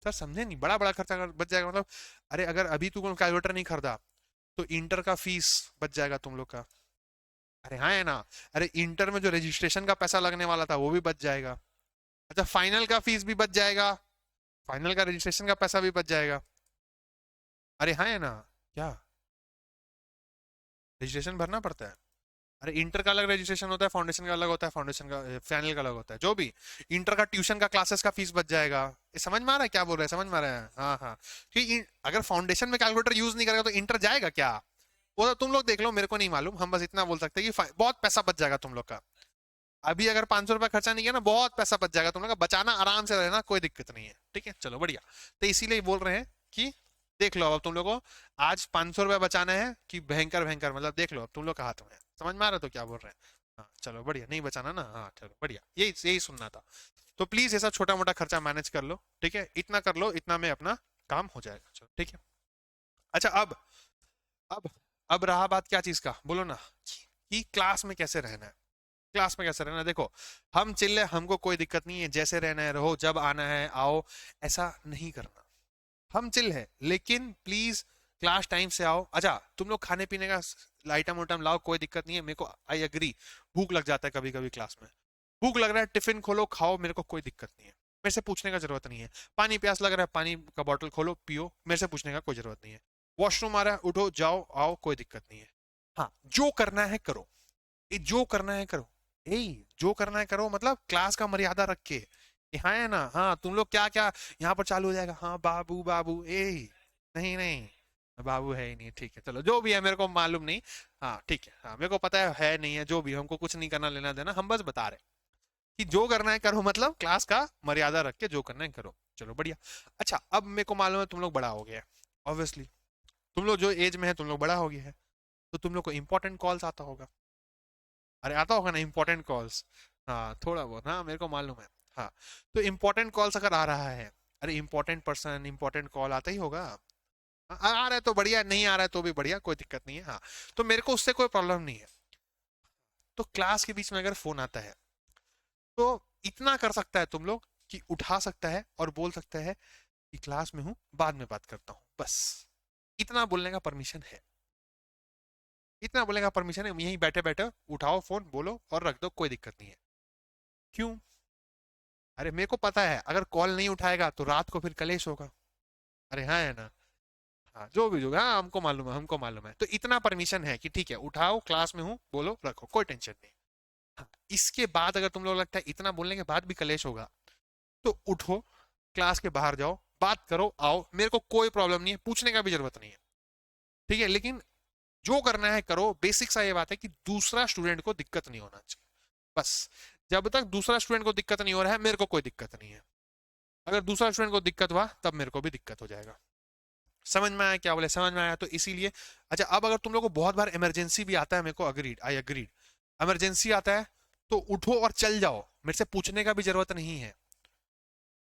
A: सर समझे नहीं, बड़ा बड़ा खर्चा बच जाएगा मतलब, अरे अगर अभी तू कैलकुलेटर नहीं खरीदा, तो इंटर का फीस बच जाएगा तुम लोग का। अरे हाँ है ना, अरे इंटर में जो रजिस्ट्रेशन का पैसा लगने वाला था वो भी बच जाएगा। अच्छा फाइनल का फीस भी बच जाएगा, फाइनल का रजिस्ट्रेशन का पैसा भी बच जाएगा। अरे हाँ है ना, क्या रजिस्ट्रेशन भरना पड़ता है? अरे इंटर का अलग रजिस्ट्रेशन होता है, फाउंडेशन का अलग होता है, फाउंडेशन का फाइनल का अलग होता है, जो भी। इंटर का ट्यूशन का क्लासेस का फीस बच जाएगा। ये समझ में आ रहा है क्या बोल रहे हैं, समझ में आ रहा है? हाँ हाँ, क्योंकि अगर फाउंडेशन में कैलकुलेटर यूज नहीं करेगा तो इंटर जाएगा क्या? वो तो तुम लोग देख लो, मेरे को नहीं मालूम, हम बस इतना बोल सकते हैं कि बहुत पैसा बच जाएगा तुम लोग का। अभी अगर 500 रुपया खर्चा नहीं किया ना, बहुत पैसा बच जाएगा तुम लोग का, बचाना आराम से रहना, कोई दिक्कत नहीं है, ठीक है चलो बढ़िया। तो इसीलिए बोल रहे हैं कि देख लो अब तुम लोग को, आज 500 रुपया बचाना है कि भयंकर भयंकर, मतलब देख लो अब तुम लोग का हाथ में है। समझ में आ रहा है तो क्या बोल रहे हैं? हाँ चलो बढ़िया, नहीं बचाना ना, हाँ चलो बढ़िया, यही यही सुनना था। तो प्लीज ऐसा छोटा मोटा खर्चा मैनेज कर लो, ठीक है, इतना कर लो, इतना में अपना काम हो जाएगा, चलो ठीक है। अच्छा अब अब रहा बात क्या चीज का, बोलो ना, कि क्लास में कैसे रहना है। क्लास में कैसे रहना है, देखो हम चिल्ले, हमको कोई दिक्कत नहीं है, जैसे रहना है रहो, जब आना है आओ, ऐसा नहीं करना। हम चिल है, लेकिन प्लीज क्लास टाइम से आओ। अच्छा तुम लोग खाने पीने का आइटम उइटम लाओ, कोई दिक्कत नहीं है मेरे को, आई एग्री। भूख लग जाता है कभी कभी क्लास में, भूख लग रहा है टिफिन खोलो खाओ, मेरे को कोई दिक्कत नहीं है, मेरे से पूछने का जरूरत नहीं है। पानी प्यास लग रहा है, पानी का बॉटल खोलो पियो, मेरे से पूछने का कोई जरूरत नहीं है। वॉशरूम आ रहा है, उठो जाओ आओ, कोई दिक्कत नहीं है। हाँ जो करना है करो, ये जो करना है करो, यही जो करना है करो, मतलब क्लास का मर्यादा रख के। ये हाँ है ना, हाँ तुम लोग क्या क्या यहाँ पर चालू हो जाएगा, हाँ बाबू बाबू ए, नहीं नहीं, बाबू है ही नहीं, ठीक है चलो जो भी है, मेरे को मालूम नहीं। हाँ ठीक है, हाँ मेरे को पता है नहीं है, जो भी, हमको कुछ नहीं करना लेना देना, हम बस बता रहे कि जो करना है करो, मतलब क्लास का मर्यादा रख के जो करना है करो, चलो बढ़िया। अच्छा अब मेरे को मालूम है तुम लोग बड़ा हो गया है, ऑब्वियसली तुम लोग जो एज में है तुम लोग बड़ा हो गया है, तो तुम लोग को इंपॉर्टेंट कॉल्स आता होगा। अरे आता होगा ना इंपॉर्टेंट कॉल्स, हाँ थोड़ा बहुत, हाँ मेरे को मालूम है। हाँ तो इंपॉर्टेंट कॉल्स अगर आ रहा है, अरे इंपॉर्टेंट पर्सन इंपॉर्टेंट कॉल आता ही होगा। आ रहा है तो बढ़िया, नहीं आ रहा है तो भी बढ़िया, कोई दिक्कत नहीं है। हाँ तो मेरे को उससे कोई प्रॉब्लम नहीं है। तो क्लास के बीच में अगर फोन आता है, तो इतना कर सकता है तुम लोग कि उठा सकता है और बोल सकता है कि क्लास में हूं, बाद में बात करता हूं, बस इतना बोलने का परमिशन है। इतना बोलने का परमिशन है, यहीं बैठे बैठे उठाओ फोन बोलो और रख दो, कोई दिक्कत नहीं है। क्यों? अरे मेरे को पता है अगर कॉल नहीं उठाएगा तो रात को फिर कलेश होगा। अरे हाँ है ना, हाँ जो भी, हाँ हमको मालूम है, हमको मालूम है, तो इतना परमिशन है कि ठीक है उठाओ, क्लास में हूँ बोलो रखो, कोई टेंशन नहीं। हाँ, इसके बाद अगर तुम लोग लगता है इतना बोलने के बाद भी कलेश होगा, तो उठो, क्लास के बाहर जाओ, बात करो आओ, मेरे को कोई प्रॉब्लम नहीं है, पूछने का भी जरूरत नहीं है, ठीक है। लेकिन जो करना है करो, बेसिक सा ये बात है कि दूसरा स्टूडेंट को दिक्कत नहीं होना चाहिए, बस। जब तक दूसरा स्टूडेंट को दिक्कत नहीं हो रहा है, मेरे को कोई दिक्कत नहीं है। अगर दूसरा स्टूडेंट को दिक्कत हुआ तब मेरे को भी दिक्कत हो जाएगा। समझ में आया क्या बोले, समझ में आया? तो इसीलिए अच्छा अब अगर तुम लोग को बहुत बार इमरजेंसी भी आता है, मेरे को अग्रीड, आई अग्रीड, इमरजेंसी आता है तो उठो और चल जाओ, मेरे से पूछने का भी जरूरत नहीं है,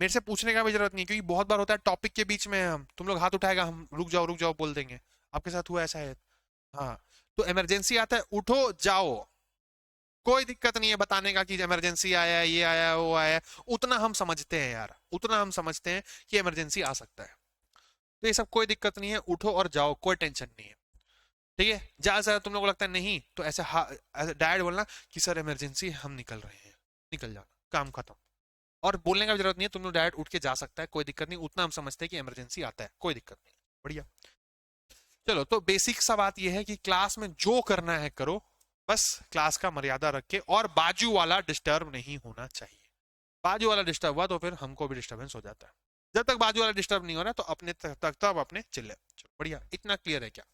A: मेरे से पूछने का भी जरूरत नहीं है, क्योंकि बहुत बार होता है टॉपिक के बीच में हम तुम लोग हाथ उठाएगा, हम रुक जाओ बोल देंगे, आपके साथ हुआ ऐसा है? हाँ तो इमरजेंसी आता है, उठो जाओ, कोई दिक्कत नहीं है बताने का कि इमरजेंसी आया है, ये आया है, वो आया है, उतना हम समझते हैं यार, उतना हम समझते हैं कि इमरजेंसी आ सकता है। तो ये सब कोई दिक्कत नहीं है, उठो और जाओ, कोई टेंशन नहीं है, ठीक है। ज्यादा से ज्यादा तुम लोग को लगता है नहीं, तो ऐसे डायरेक्ट बोलना कि सर इमरजेंसी, हम निकल रहे हैं, निकल जाना, काम खत्म। और बोलने का भी जरूरत नहीं है, तुम लोग डायरेक्ट उठ के जा सकता है, कोई दिक्कत नहीं, उतना हम समझते हैं कि इमरजेंसी आता है, कोई दिक्कत नहीं, बढ़िया। चलो तो बेसिक सा बात यह है कि क्लास में जो करना है करो, बस क्लास का मर्यादा रख के, और बाजू वाला डिस्टर्ब नहीं होना चाहिए। बाजू वाला डिस्टर्ब हुआ तो फिर हमको भी डिस्टर्बेंस हो जाता है। जब तक बाजू वाला डिस्टर्ब नहीं हो रहा तो अपने तक तब अपने चिल्ले, चलो बढ़िया, इतना क्लियर है क्या?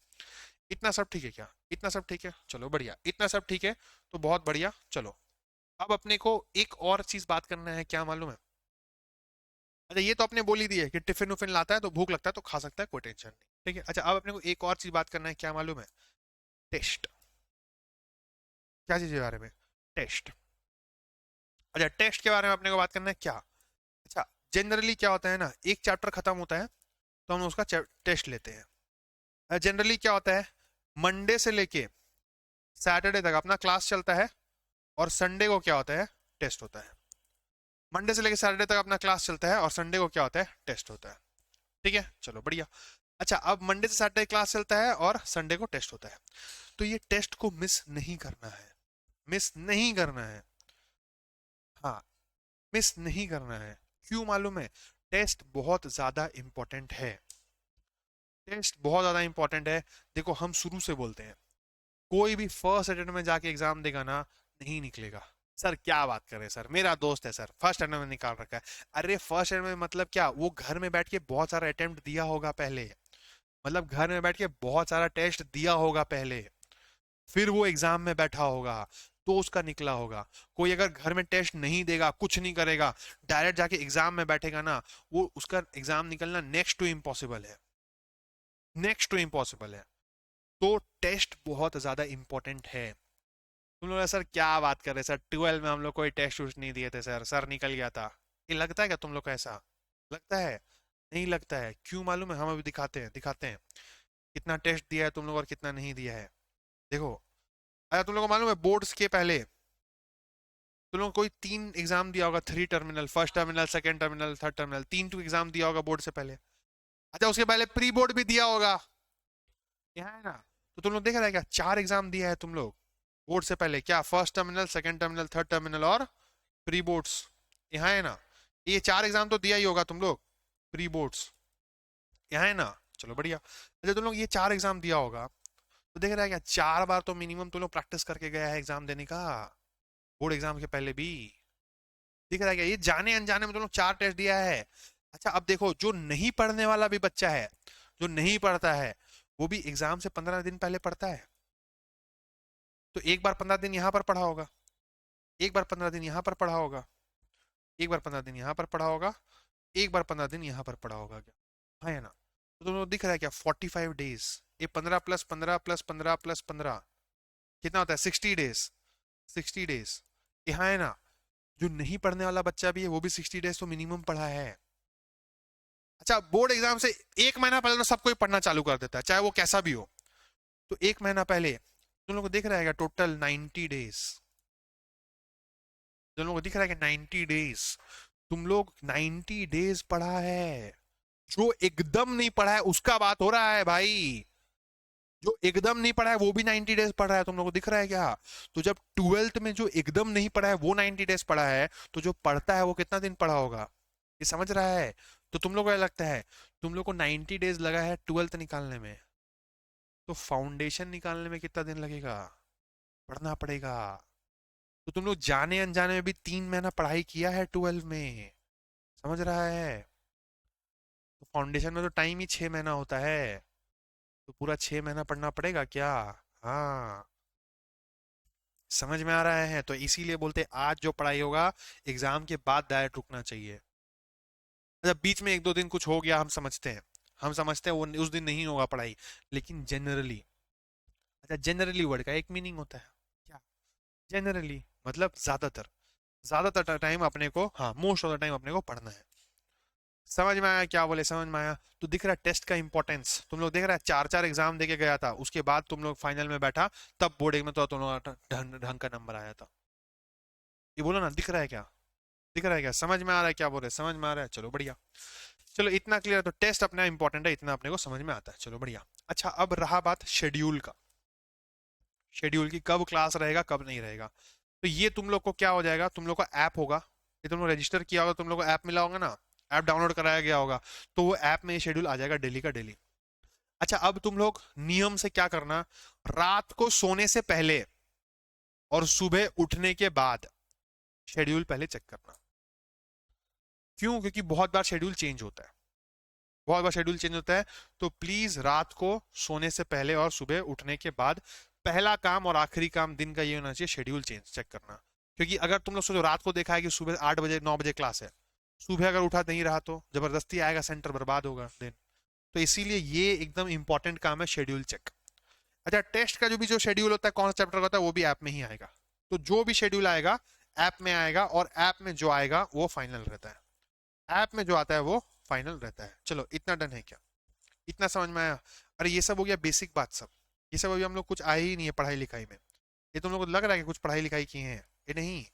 A: इतना सब ठीक है क्या? इतना सब ठीक है, चलो बढ़िया, इतना सब ठीक है तो बहुत बढ़िया। चलो अब अपने को एक और चीज बात करना है, क्या मालूम है? अच्छा ये तो आपने बोल ही दी है कि टिफिन उफिन लाता है तो भूख लगता है तो खा सकता है, कोई टेंशन नहीं, ठीक है। अच्छा अब अपने को एक और चीज बात करना है, क्या मालूम है? टेस्ट। क्या चीज के बारे में? टेस्ट। अच्छा, टेस्ट के बारे में अपने को बात करना है क्या? अच्छा, जनरली क्या होता है ना, एक चैप्टर खत्म होता है तो हम उसका टेस्ट लेते हैं। जनरली क्या होता है, मंडे से लेके सैटरडे तक अपना क्लास चलता है और संडे को क्या होता है, टेस्ट होता है। मंडे से लेके सैटरडे तक अपना क्लास चलता है और संडे को क्या होता है, टेस्ट होता है। ठीक है, चलो बढ़िया। अच्छा, अब मंडे से सैटरडे क्लास चलता है और संडे को टेस्ट होता है, तो ये टेस्ट को मिस नहीं करना है, मिस नहीं करना है। हाँ, मिस नहीं करना है। क्यों मालूम है? टेस्ट बहुत ज्यादा इंपॉर्टेंट है, टेस्ट बहुत ज्यादा इंपॉर्टेंट है। देखो, हम शुरू से बोलते हैं, कोई भी फर्स्ट अटेम्प्ट में जाके एग्जाम देगा ना, नहीं निकलेगा। सर क्या बात कर रहे हैं सर, मेरा दोस्त है सर, फर्स्ट अटेम्प्ट में निकाल रखा है। अरे फर्स्ट अटेम्प्ट में मतलब क्या, वो घर में बैठ के बहुत सारा अटेम्प्ट दिया होगा पहले, मतलब घर में बैठ के बहुत सारा टेस्ट दिया होगा पहले, फिर वो एग्जाम में बैठा होगा तो उसका निकला होगा। कोई अगर घर में टेस्ट नहीं देगा, कुछ नहीं करेगा, डायरेक्ट जाके एग्जाम में बैठेगा ना, वो उसका एग्जाम निकलना नेक्स्ट टू इम्पॉसिबल है, नेक्स्ट टू इम्पॉसिबल है। तो टेस्ट बहुत ज्यादा इंपॉर्टेंट है। तुम लोग सर क्या बात कर रहे हैं सर, 12 में हम लोग कोई टेस्ट वूस्ट नहीं दिए थे सर, सर निकल गया था। ये लगता है क्या तुम लोग को ऐसा? लगता है? नहीं लगता है। क्यों मालूम है? हम अभी दिखाते हैं, दिखाते हैं कितना टेस्ट दिया है तुम लोग और कितना नहीं दिया है। देखो, अगर तुम लोग को मालूम है बोर्ड्स के पहले तुम लोग कोई 3 एग्जाम दिया होगा, 3 terminal, first terminal, second terminal, third terminal, 3 two exam दिया होगा बोर्ड से पहले। अच्छा, उसके पहले प्री बोर्ड भी दिया होगा, यहाँ है ना? तो तुम लोग देख रहे हैं क्या, 4 एग्जाम दिया है तुम लोग बोर्ड से पहले, क्या first terminal, second terminal, third terminal और प्री बोर्ड्स, यहाँ है ना? ये 4 एग्जाम तो दिया ही होगा तुम लोग, प्री बोर्ड्स, यहाँ है ना? चलो बढ़िया। अच्छा, तुम लोग ये 4 एग्जाम दिया होगा, तो देख रहा है क्या, 4 बार तो मिनिमम तुम लोग प्रैक्टिस करके गया है एग्जाम देने का, बोर्ड एग्जाम के पहले भी। दिख रहा है क्या, ये जाने अनजाने में तुम लोग 4 टेस्ट दिया है। अच्छा, अब देखो, जो नहीं पढ़ने वाला भी बच्चा है, जो नहीं पढ़ता है, वो भी एग्जाम से 15 दिन पहले पढ़ता है। तो एक बार 15 दिन यहाँ पर पढ़ा होगा, एक बार 15 दिन यहाँ पर पढ़ा होगा, एक बार 15 दिन यहाँ पर पढ़ा होगा, एक बार 15 दिन यहाँ पर पढ़ा होगा, क्या हाँ है ना? तो तुम लोग दिख रहा है क्या, 45 डेज, ये 15 प्लस 15 प्लस 15 प्लस 15 कितना होता है, 60 डेज, 60 डेज, यहाँ है ना? जो नहीं पढ़ने वाला बच्चा भी है वो भी 60 डेज तो मिनिमम पढ़ा है। अच्छा, बोर्ड एग्जाम से एक महीना पहले तो सब कोई पढ़ना चालू कर देता है, चाहे वो कैसा भी हो। तो एक महीना पहले तुम लोग को दिख रहा है टोटल 90 डेज, तुम लोग को दिख रहा है कि 90 डेज तुम लोग 90 डेज पढ़ा है। जो एकदम नहीं पढ़ा है उसका बात हो रहा है भाई, जो एकदम नहीं पढ़ा है वो भी 90 डेज पढ़ रहा है, तुम लोग को दिख रहा है क्या? तो जब 12th में जो एकदम नहीं पढ़ा है वो 90 डेज पढ़ा है, तो जो पढ़ता है वो कितना दिन पढ़ा होगा, ये समझ रहा है? तो तुम लोग को क्या लगता है, तुम लोग को 90 डेज लगा है 12th निकालने में, तो फाउंडेशन निकालने में कितना दिन लगेगा, पढ़ना पड़ेगा। तो तुम लोग जाने अनजाने में भी 3 महीना पढ़ाई किया है 12 में, समझ रहा है? तो फाउंडेशन में तो टाइम ही 6 महीना होता है, तो पूरा 6 महीना पढ़ना पड़ेगा क्या? हाँ, समझ में आ रहा है? तो इसीलिए बोलते आज जो पढ़ाई होगा एग्जाम के बाद डायरेक्ट रुकना चाहिए। जब बीच में 1-2 दिन कुछ हो गया, हम समझते हैं, हम समझते हैं वो उस दिन नहीं होगा पढ़ाई, लेकिन जनरली, अच्छा जनरली वर्ड का एक मीनिंग होता है क्या, जनरली मतलब ज्यादातर, ज्यादातर टाइम अपने को, हाँ मोस्ट ऑफ द टाइम अपने को पढ़ना है। समझ में आया क्या बोले, समझ में आया? तो दिख रहा है टेस्ट का इंपॉर्टेंस, तुम लोग देख रहा है 4-4 एग्जाम देके गया था, उसके बाद तुम लोग फाइनल में बैठा, तब बोर्ड में तो तुम लोग ढंग ढंग का नंबर आया था। ये बोलो ना, दिख रहा है क्या, दिख रहा है क्या, समझ में आ रहा है क्या बोल रहे, समझ में आ रहा है? चलो बढ़िया। चलो इतना क्लियर है, तो टेस्ट अपना इंपॉर्टेंट है, इतना अपने को समझ में आता है, चलो बढ़िया। अच्छा, अब रहा बात शेड्यूल का, शेड्यूल की, कब क्लास रहेगा कब नहीं रहेगा। तो ये तुम लोग को क्या हो जाएगा, तुम लोग का ऐप होगा, ये तुम लोग रजिस्टर किया होगा, तुम लोग को ऐप मिला होगा ना, ऐप डाउनलोड कराया गया होगा, तो वो ऐप में ये शेड्यूल आ जाएगा डेली का डेली। अच्छा, अब तुम लोग नियम से क्या करना, रात को सोने से पहले और सुबह उठने के बाद शेड्यूल पहले चेक करना। क्यों? क्योंकि बहुत बार शेड्यूल चेंज होता है, बहुत बार शेड्यूल चेंज होता है। तो प्लीज रात को सोने से पहले और सुबह उठने के बाद पहला काम और आखिरी काम दिन का ये होना चाहिए, शेड्यूल चेंज चेक करना। क्योंकि अगर तुम लोग सोचो रात को देखा है कि सुबह 8 बजे 9 बजे क्लास है, सुबह अगर उठा नहीं रहा तो जबरदस्ती आएगा, सेंटर बर्बाद होगा दिन। तो इसीलिए ये एकदम इंपॉर्टेंट काम है, शेड्यूल चेक। अच्छा, टेस्ट का जो भी जो शेड्यूल होता है कौन सा चैप्टर का होता है वो भी ऐप में ही आएगा, तो जो भी शेड्यूल आएगा ऐप में आएगा, और ऐप में जो आएगा वो फाइनल रहता है। ऐप में जो आता है वो फाइनल रहता है। चलो इतना डन है क्या? इतना समझ में आया? अरे ये सब हो गया बेसिक बात सब। ये सब अभी हम लोग कुछ आए ही नहीं है पढ़ाई लिखाई में। ये तुम लोग को लग रहा है कि कुछ पढ़ाई लिखाई किए हैं? ये नहीं,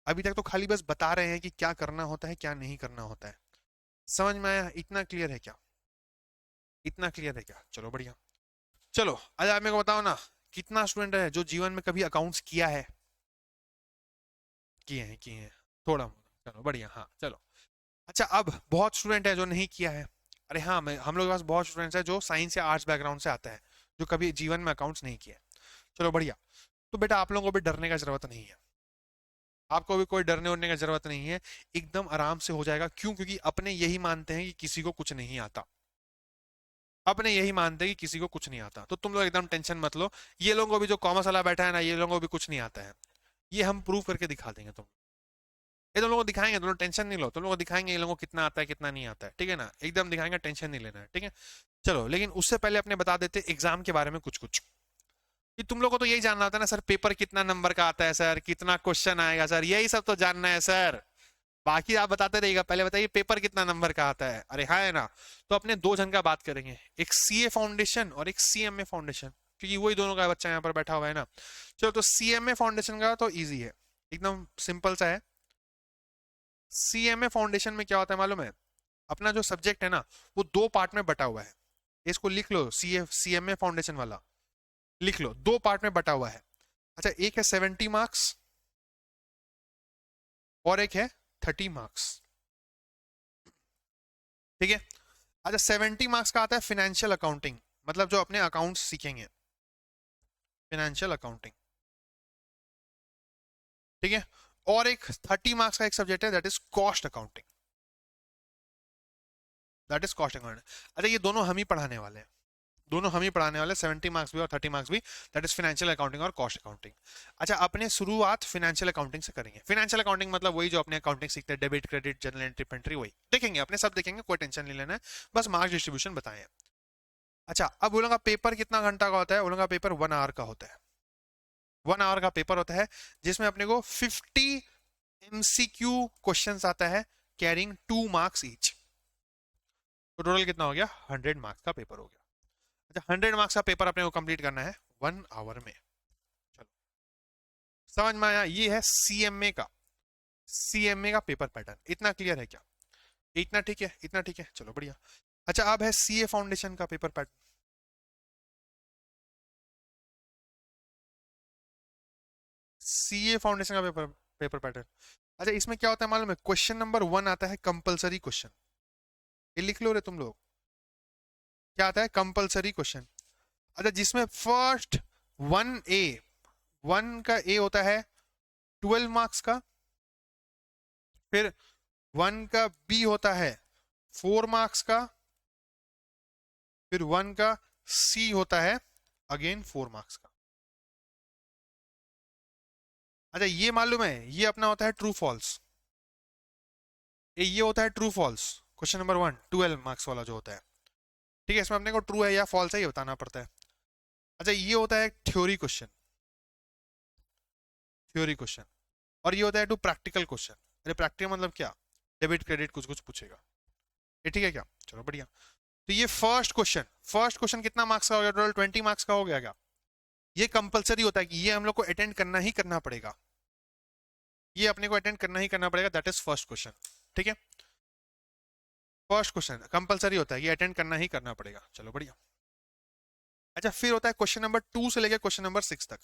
A: अभी तक तो खाली बस बता रहे हैं कि क्या करना होता है क्या नहीं करना होता है। समझ में आया? इतना क्लियर है क्या? इतना क्लियर है क्या? चलो बढ़िया। चलो आज आप मेरे को बताओ ना, कितना स्टूडेंट है जो जीवन में कभी अकाउंट्स किया है? किए हैं, किए हैं थोड़ा मोड़ा। चलो बढ़िया, हाँ चलो। अच्छा अब बहुत स्टूडेंट है जो नहीं किया है। अरे हाँ, मैं हम लोग के पास बहुत स्टूडेंट्स है जो साइंस या आर्ट्स बैकग्राउंड से आता है, जो कभी जीवन में अकाउंट्स नहीं किया है। चलो बढ़िया। तो बेटा आप लोगों को भी डरने का जरूरत नहीं है। आपको भी कोई डरने उड़ने का जरूरत नहीं है। एकदम आराम से हो जाएगा। क्यों? क्योंकि अपने यही मानते हैं कि किसी को कुछ नहीं आता। अपने यही मानते हैं कि किसी को कुछ नहीं आता, तो तुम लोग एकदम टेंशन मत लो। ये लोगों को भी जो कॉमर्स वाला बैठा है ना, ये लोगों को भी कुछ नहीं आता है। ये हम प्रूव करके दिखा देंगे तुम। ये तुम लोग को दिखाएंगे, तुम लोग टेंशन नहीं लो। तुम लोग को दिखाएंगे ये लोगों को कितना आता है कितना नहीं आता है, ठीक है ना? एकदम दिखाएंगे, टेंशन नहीं लेना है, ठीक है? चलो लेकिन उससे पहले अपने बता देते एग्जाम के बारे में कुछ कुछ। कि तुम लोग को तो यही जानना होता है ना सर, पेपर कितना नंबर का आता है सर, कितना क्वेश्चन आएगा सर, यही सब तो जानना है सर। बाकी आप बताते रहिएगा, पहले बताइए पेपर कितना नंबर का आता है। अरे हाँ है ना? तो अपने दो जन का बात करेंगे, एक सीए फाउंडेशन और एक सीएमए फाउंडेशन, क्योंकि वही दोनों का बच्चा यहाँ पर बैठा हुआ है ना। चलो तो सीएमए फाउंडेशन का तो इजी है, एकदम सिंपल सा है। सीएमए फाउंडेशन में क्या होता है मालूम है? अपना जो सब्जेक्ट है ना, वो दो पार्ट में बटा हुआ है। इसको लिख लो, सीएमए फाउंडेशन वाला लिख लो, दो पार्ट में बटा हुआ है। अच्छा एक है 70 मार्क्स और एक है 30 मार्क्स, ठीक है? अच्छा 70 मार्क्स का आता है फिनेंशियल अकाउंटिंग, मतलब जो अपने अकाउंट्स सीखेंगे, फिनेंशियल अकाउंटिंग, ठीक है? और एक 30 मार्क्स का एक सब्जेक्ट है, that is cost accounting, that is cost accounting. अच्छा ये दोनों हम ही पढ़ाने वाले हैं, दोनों हम ही पढ़ाने वाले, 70 मार्क्स भी और 30 मार्क्स भी, दैट इज फाइनेंशियल अकाउंटिंग और कॉस्ट अकाउंटिंग। अच्छा अपने शुरुआत फाइनेंशियल अकाउंटिंग से करेंगे। फाइनेंशियल अकाउंटिंग मतलब वही जो अपने अकाउंटिंग सीखते हैं, debit credit general entry pantry, वही देखेंगे अपने, सब देखेंगे, कोई टेंशन नहीं लेना है, बस मार्क्स डिस्ट्रीब्यूशन बताएं। अच्छा अब बोलूंगा पेपर कितना घंटा का होता है, बोलूंगा पेपर 1 आवर का होता है। 1 आवर का पेपर होता है, जिसमें अपने को 50 MCQ क्वेश्चन आता है, कैरिंग 2 मार्क्स ईच। तो टोटल कितना हो गया? 100 मार्क्स का पेपर हो गया। अच्छा 100 मार्क्स का पेपर अपने को कंप्लीट करना है 1 आवर में। चलो समझ में आया? ये है सीएमए का, सीएमए का पेपर पैटर्न। इतना क्लियर है क्या? इतना ठीक है? इतना ठीक है, चलो बढ़िया। अच्छा अब है सीए फाउंडेशन का पेपर पैटर्न। सीए फाउंडेशन का पेपर पेपर पैटर्न। अच्छा इसमें क्या होता है मालूम है? क्वेश्चन नंबर 1 आता है कंपलसरी क्वेश्चन, ये लिख लो रे तुम लोग। क्या आता है? Compulsory question. अच्छा जिसमें फर्स्ट 1A, 1 का A होता है 12 मार्क्स का, फिर 1 का B होता है 4 मार्क्स का, फिर 1 का C होता है अगेन 4 मार्क्स का। अच्छा ये मालूम है, ये अपना होता है ट्रू फॉल्स। ये होता है true false, question number 1 12 marks वाला जो होता है, ठीक है? इसमें अपने को ट्रू है या फॉल्स है ये बताना पड़ता है। अच्छा ये होता है थ्योरी क्वेश्चन, थ्योरी क्वेश्चन। और ये होता है टू प्रैक्टिकल क्वेश्चन। अरे प्रैक्टिकल मतलब क्या? डेबिट क्रेडिट कुछ कुछ पूछेगा, ये ठीक है क्या? चलो बढ़िया। तो ये फर्स्ट क्वेश्चन कितना मार्क्स का हो गया? टोटल 20 मार्क्स का हो गया क्या? ये कंपलसरी होता है कि ये हम लोग को अटेंड करना ही करना पड़ेगा, ये अपने को अटेंड करना ही करना पड़ेगा, दैट इज फर्स्ट क्वेश्चन, ठीक है? फर्स्ट क्वेश्चन कंपलसरी होता है, ये अटेंड करना ही करना पड़ेगा। चलो बढ़िया। अच्छा फिर होता है क्वेश्चन नंबर 2 से लेकर क्वेश्चन नंबर 6 तक।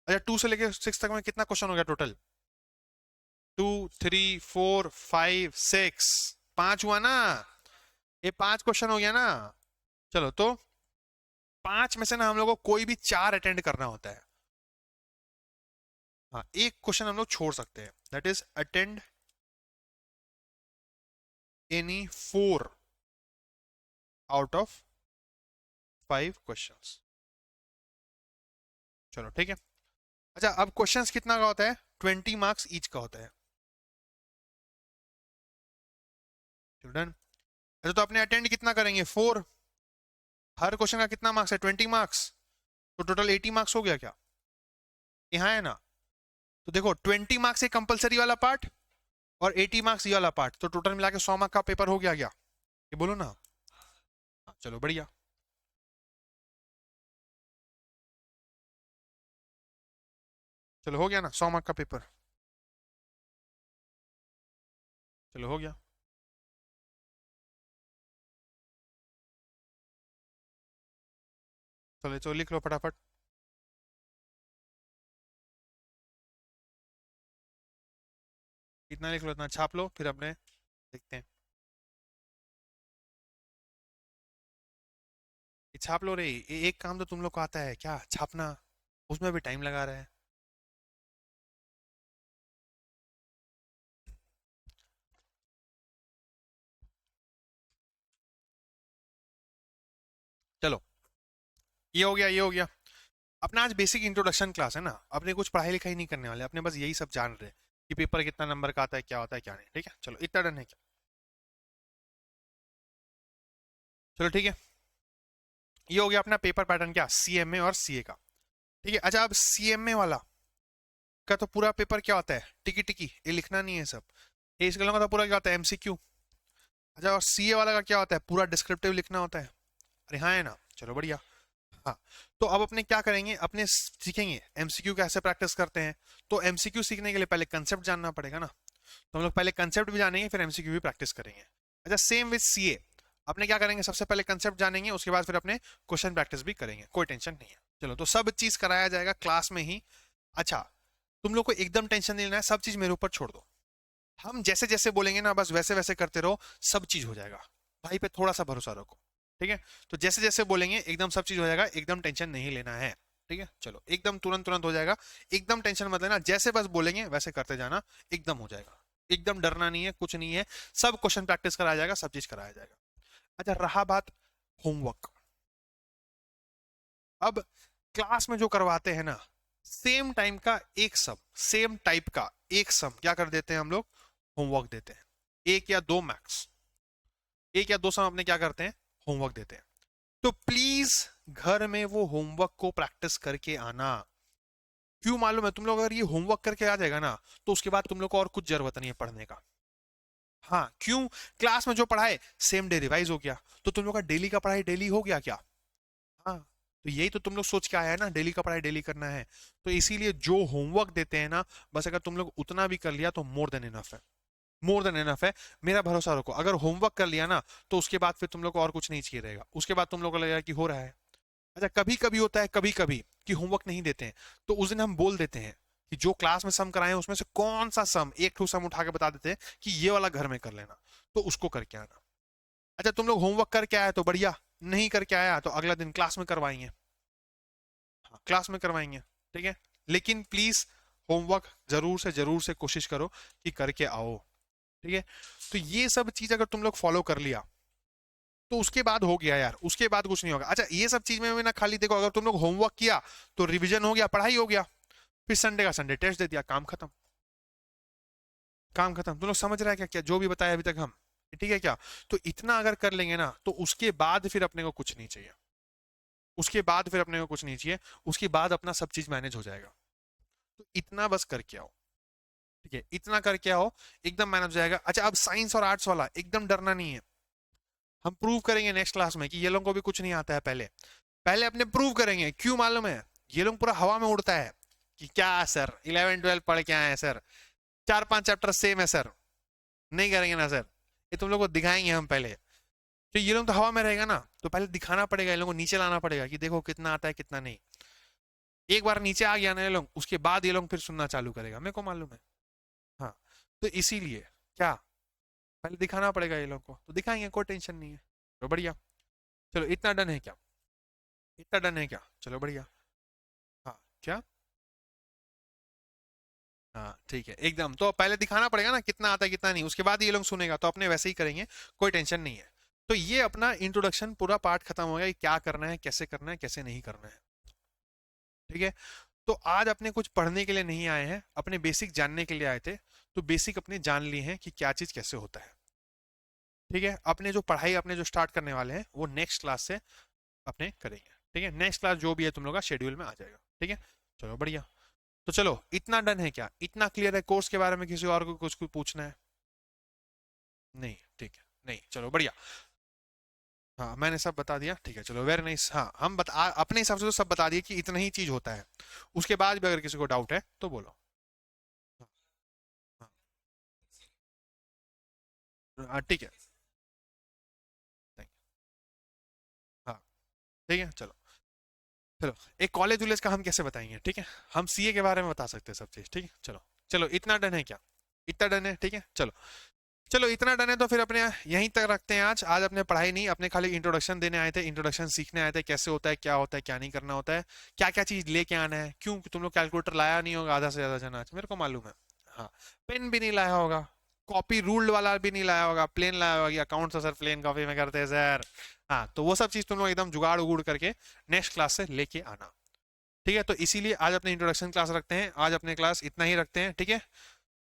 A: अच्छा 2 से लेकर 6 तक में कितना क्वेश्चन हो गया टोटल? 2 3 4 5 6, 5 हुआ ना? ये 5 क्वेश्चन हो गया ना? चलो तो 5 में से ना हम लोग को कोई भी 4 अटेंड करना होता है। हाँ एक क्वेश्चन हम लोग छोड़ सकते हैं, that is attend any 4 out of 5 questions. चलो ठीक है। अच्छा अब क्वेश्चंस कितना का होता है? 20 मार्क्स ईच का होता है। डन। अच्छा तो अपने अटेंड कितना करेंगे? 4। हर क्वेश्चन का कितना मार्क्स है? 20 मार्क्स, तो टोटल 80 मार्क्स हो गया क्या? यहाँ है ना? तो देखो 20 मार्क्स ये कंपलसरी वाला पार्ट और 80 मार्क्स ये वाला पार्ट, तो टोटल मिला के 100 मार्क का पेपर हो गया क्या? ये बोलो ना। हाँ, चलो बढ़िया। चलो हो गया ना 100 मार्क का पेपर। चलो हो गया। चलो चलो लिख लो फटाफट। इतना लिख लो, इतना छाप लो, फिर अपने देखते हैं। ये छाप लो रे, एक काम तो तुम लोग को आता है क्या, छापना। उसमें भी टाइम लगा रहा है। चलो ये हो गया, ये हो गया। अपना आज बेसिक इंट्रोडक्शन क्लास है ना, अपने कुछ पढ़ाई लिखाई नहीं करने वाले, अपने बस यही सब जान रहे हैं कि पेपर कितना नंबर का आता है, क्या होता है क्या नहीं। ठीक है, चलो इतना डन है क्या? चलो ठीक है। ये हो गया अपना पेपर पैटर्न, क्या सीएमए और सीए का। ठीक है, अच्छा अब सीएमए वाला का तो पूरा पेपर क्या होता है, टिकी टिकी, ये लिखना नहीं है सब। ये इसका का तो पूरा क्या होता है, एमसीक्यू। अच्छा और सीए वाला का क्या होता है, पूरा डिस्क्रिप्टिव लिखना होता है। अरे हाँ है ना, चलो बढ़िया। हाँ, तो अब अपने क्या करेंगे, अपने सीखेंगे एमसीक्यू कैसे प्रैक्टिस करते हैं। तो एमसीक्यू सीखने के लिए पहले कंसेप्ट जानना पड़ेगा ना, तो हम लोग पहले कंसेप्ट भी जानेंगे फिर एमसीक्यू भी प्रैक्टिस करेंगे। अच्छा सेम विद सीए, अपने क्या करेंगे, सबसे पहले कंसेप्ट जानेंगे, उसके बाद फिर अपने क्वेश्चन प्रैक्टिस भी करेंगे, कोई टेंशन नहीं है। चलो तो सब चीज कराया जाएगा क्लास में ही। अच्छा, तुम लोग को एकदम टेंशन नहीं लेना है, सब चीज मेरे ऊपर छोड़ दो। हम जैसे जैसे बोलेंगे ना बस वैसे वैसे करते रहो, सब चीज हो जाएगा। भाई पे थोड़ा सा भरोसा रखो। ठीक है, तो जैसे जैसे बोलेंगे एकदम सब चीज हो जाएगा, एकदम टेंशन नहीं लेना है। ठीक है, चलो एकदम तुरंत तुरंत हो जाएगा। एकदम टेंशन मत लेना, जैसे बस बोलेंगे वैसे करते जाना, एकदम हो जाएगा। एकदम डरना नहीं है, कुछ नहीं है। सब क्वेश्चन प्रैक्टिस कराया जाएगा, सब चीज कराया जाएगा। अच्छा रहा बात होमवर्क। अब क्लास में जो करवाते हैं ना, सेम टाइम का एक सम, सेम टाइप का एक सम क्या कर देते हैं हम लोग, होमवर्क देते हैं। एक या दो मैक्स, एक या दो सम अपने क्या करते हैं, होमवर्क देते हैं। तो प्लीज घर में वो होमवर्क को प्रैक्टिस करके आना। क्यों मालूम है, तुम लोग अगर ये होमवर्क करके आ जाएगा ना, तो उसके बाद तुम लोग को और कुछ जरूरत नहीं है पढ़ने का। हाँ क्यों, क्लास में जो पढ़ाए सेम डे रिवाइज हो गया, तो तुम लोग का डेली का पढ़ाई डेली हो गया क्या? हाँ, तो यही तो तुम लोग सोच के आया है ना, डेली का पढ़ाई डेली करना है। तो इसीलिए जो होमवर्क देते हैं ना, बस अगर तुम लोग उतना भी कर लिया तो मोर देन इनफ है। मोर देन इनफ है। मेरा भरोसा रखो, अगर होमवर्क कर लिया ना, तो उसके बाद फिर तुम लोग को और कुछ नहीं चाहिए रहेगा, उसके बाद तुम लोग को लगेगा कि हो रहा है। अच्छा कभी कभी होता है, कभी कभी कि होमवर्क नहीं देते हैं, तो उस दिन हम बोल देते हैं कि जो क्लास में सम कराए हैं उसमें से कौन सा सम, एक ठो सम उठा के बता देते हैं कि ये वाला घर में कर लेना, तो उसको करके आना। अच्छा तुम लोग होमवर्क करके आया तो बढ़िया, नहीं करके आया तो अगला दिन क्लास में करवाएंगे। हाँ क्लास में करवाएंगे। ठीक है, लेकिन प्लीज होमवर्क जरूर से कोशिश करो कि करके आओ। ठीक है, तो ये सब चीज अगर तुम लोग फॉलो कर लिया तो उसके बाद हो गया यार, उसके बाद कुछ नहीं होगा। अच्छा ये सब चीज में भी ना खाली देखो, अगर तुम लोग होमवर्क किया तो रिवीजन हो गया, पढ़ाई हो गया, फिर संडे का संडे टेस्ट दे दिया, काम खत्म। काम खत्म, तुम लोग समझ रहे हैं क्या, क्या जो भी बताया अभी तक हम, ठीक है क्या? तो इतना अगर कर लेंगे ना, तो उसके बाद फिर अपने को कुछ नहीं चाहिए। उसके बाद फिर अपने को कुछ नहीं चाहिए, उसके बाद अपना सब चीज मैनेज हो जाएगा। तो इतना बस करके आओ। ठीक है, इतना करके आओ, एकदम मैनेज हो जाएगा। अच्छा अब साइंस और आर्ट्स वाला एकदम डरना नहीं है। हम प्रूव करेंगे नेक्स्ट क्लास में कि ये लोगों को भी कुछ नहीं आता है। पहले पहले अपने प्रूव करेंगे, क्यों मालूम है, ये लोग पूरा हवा में उड़ता है कि क्या सर 11 12 पढ़ के आए हैं सर, 4 5 चैप्टर सेम है सर, नहीं करेंगे ना सर, ये तुम लोग को दिखाएंगे हम पहले। तो ये लोग तो हवा में रहेगा ना, तो पहले दिखाना पड़ेगा, ये लोगों को नीचे लाना पड़ेगा कि देखो कितना आता है कितना नहीं। एक बार नीचे आ गया ना ये लोग, उसके बाद ये लोग फिर सुनना चालू करेगा, मेरे को मालूम है। हाँ, तो इसीलिए क्या, पहले दिखाना पड़ेगा ये लोग को, तो दिखाएंगे, कोई टेंशन नहीं है। तो बढ़िया, चलो इतना डन है क्या, इतना डन है क्या, चलो बढ़िया। हाँ क्या, हाँ ठीक है एकदम, तो पहले दिखाना पड़ेगा ना कितना आता है कितना नहीं, उसके बाद ये लोग सुनेगा, तो अपने वैसे ही करेंगे, कोई टेंशन नहीं है। तो ये अपना इंट्रोडक्शन पूरा पार्ट खत्म हो गया कि क्या करना है, कैसे करना है, कैसे नहीं करना है। ठीक है, तो आज अपने कुछ पढ़ने के लिए नहीं आए हैं, अपने बेसिक जानने के लिए आए थे। तो बेसिक अपने जान लिए हैं कि क्या चीज कैसे होता है। ठीक है, अपने जो पढ़ाई अपने जो स्टार्ट करने वाले हैं वो नेक्स्ट क्लास से अपने करेंगे। ठीक है, नेक्स्ट क्लास जो भी है तुम लोग का शेड्यूल में आ जाएगा। ठीक है, चलो बढ़िया। तो चलो इतना डन है क्या, इतना क्लियर है कोर्स के बारे में, किसी और को कुछ पूछना है? नहीं, ठीक है, नहीं, चलो बढ़िया। हाँ मैंने सब बता दिया, ठीक है, चलो वेरी नाइस। हाँ हम अपने हिसाब से तो सब बता दिए कि इतना ही चीज होता है। उसके बाद भी अगर किसी को डाउट है तो बोलो। हाँ, हाँ, ठीक है, thank you। हाँ ठीक है, चलो। चलो एक कॉलेज वॉलेज का हम कैसे बताएंगे, ठीक है, हम सीए के बारे में बता सकते हैं सब चीज, ठीक है, चलो। चलो इतना डन है क्या, इतना डन है, ठीक है, चलो। चलो इतना डन है तो फिर अपने यहीं तक रखते हैं आज। आज अपने पढ़ाई नहीं, अपने खाली इंट्रोडक्शन देने आए थे, इंट्रोडक्शन सीखने आए थे, कैसे होता है क्या नहीं करना होता है, क्या क्या चीज लेके आना है। क्यों, तुम लोग कैलकुलेटर लाया नहीं होगा आधा से ज्यादा जन आज, मेरे को मालूम है। हाँ, पेन भी नहीं लाया होगा, कॉपी रूल्ड वाला भी नहीं लाया होगा, प्लेन लाया होगा, अकाउंट से सर प्लेन कॉपी में करते हैं सर। हाँ तो वो सब चीज तुम लोग एकदम जुगाड़ उगुड़ करके नेक्स्ट क्लास से लेके आना। ठीक है, तो इसीलिए आज अपने इंट्रोडक्शन क्लास रखते हैं, आज अपने क्लास इतना ही रखते हैं, ठीक है।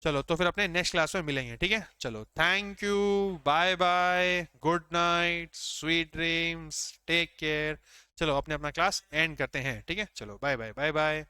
A: चलो तो फिर अपने नेक्स्ट क्लास में मिलेंगे, ठीक है, चलो thank you, bye bye, good night, sweet dreams, take care. चलो अपने अपना क्लास एंड करते हैं, ठीक है, चलो बाय बाय बाय बाय।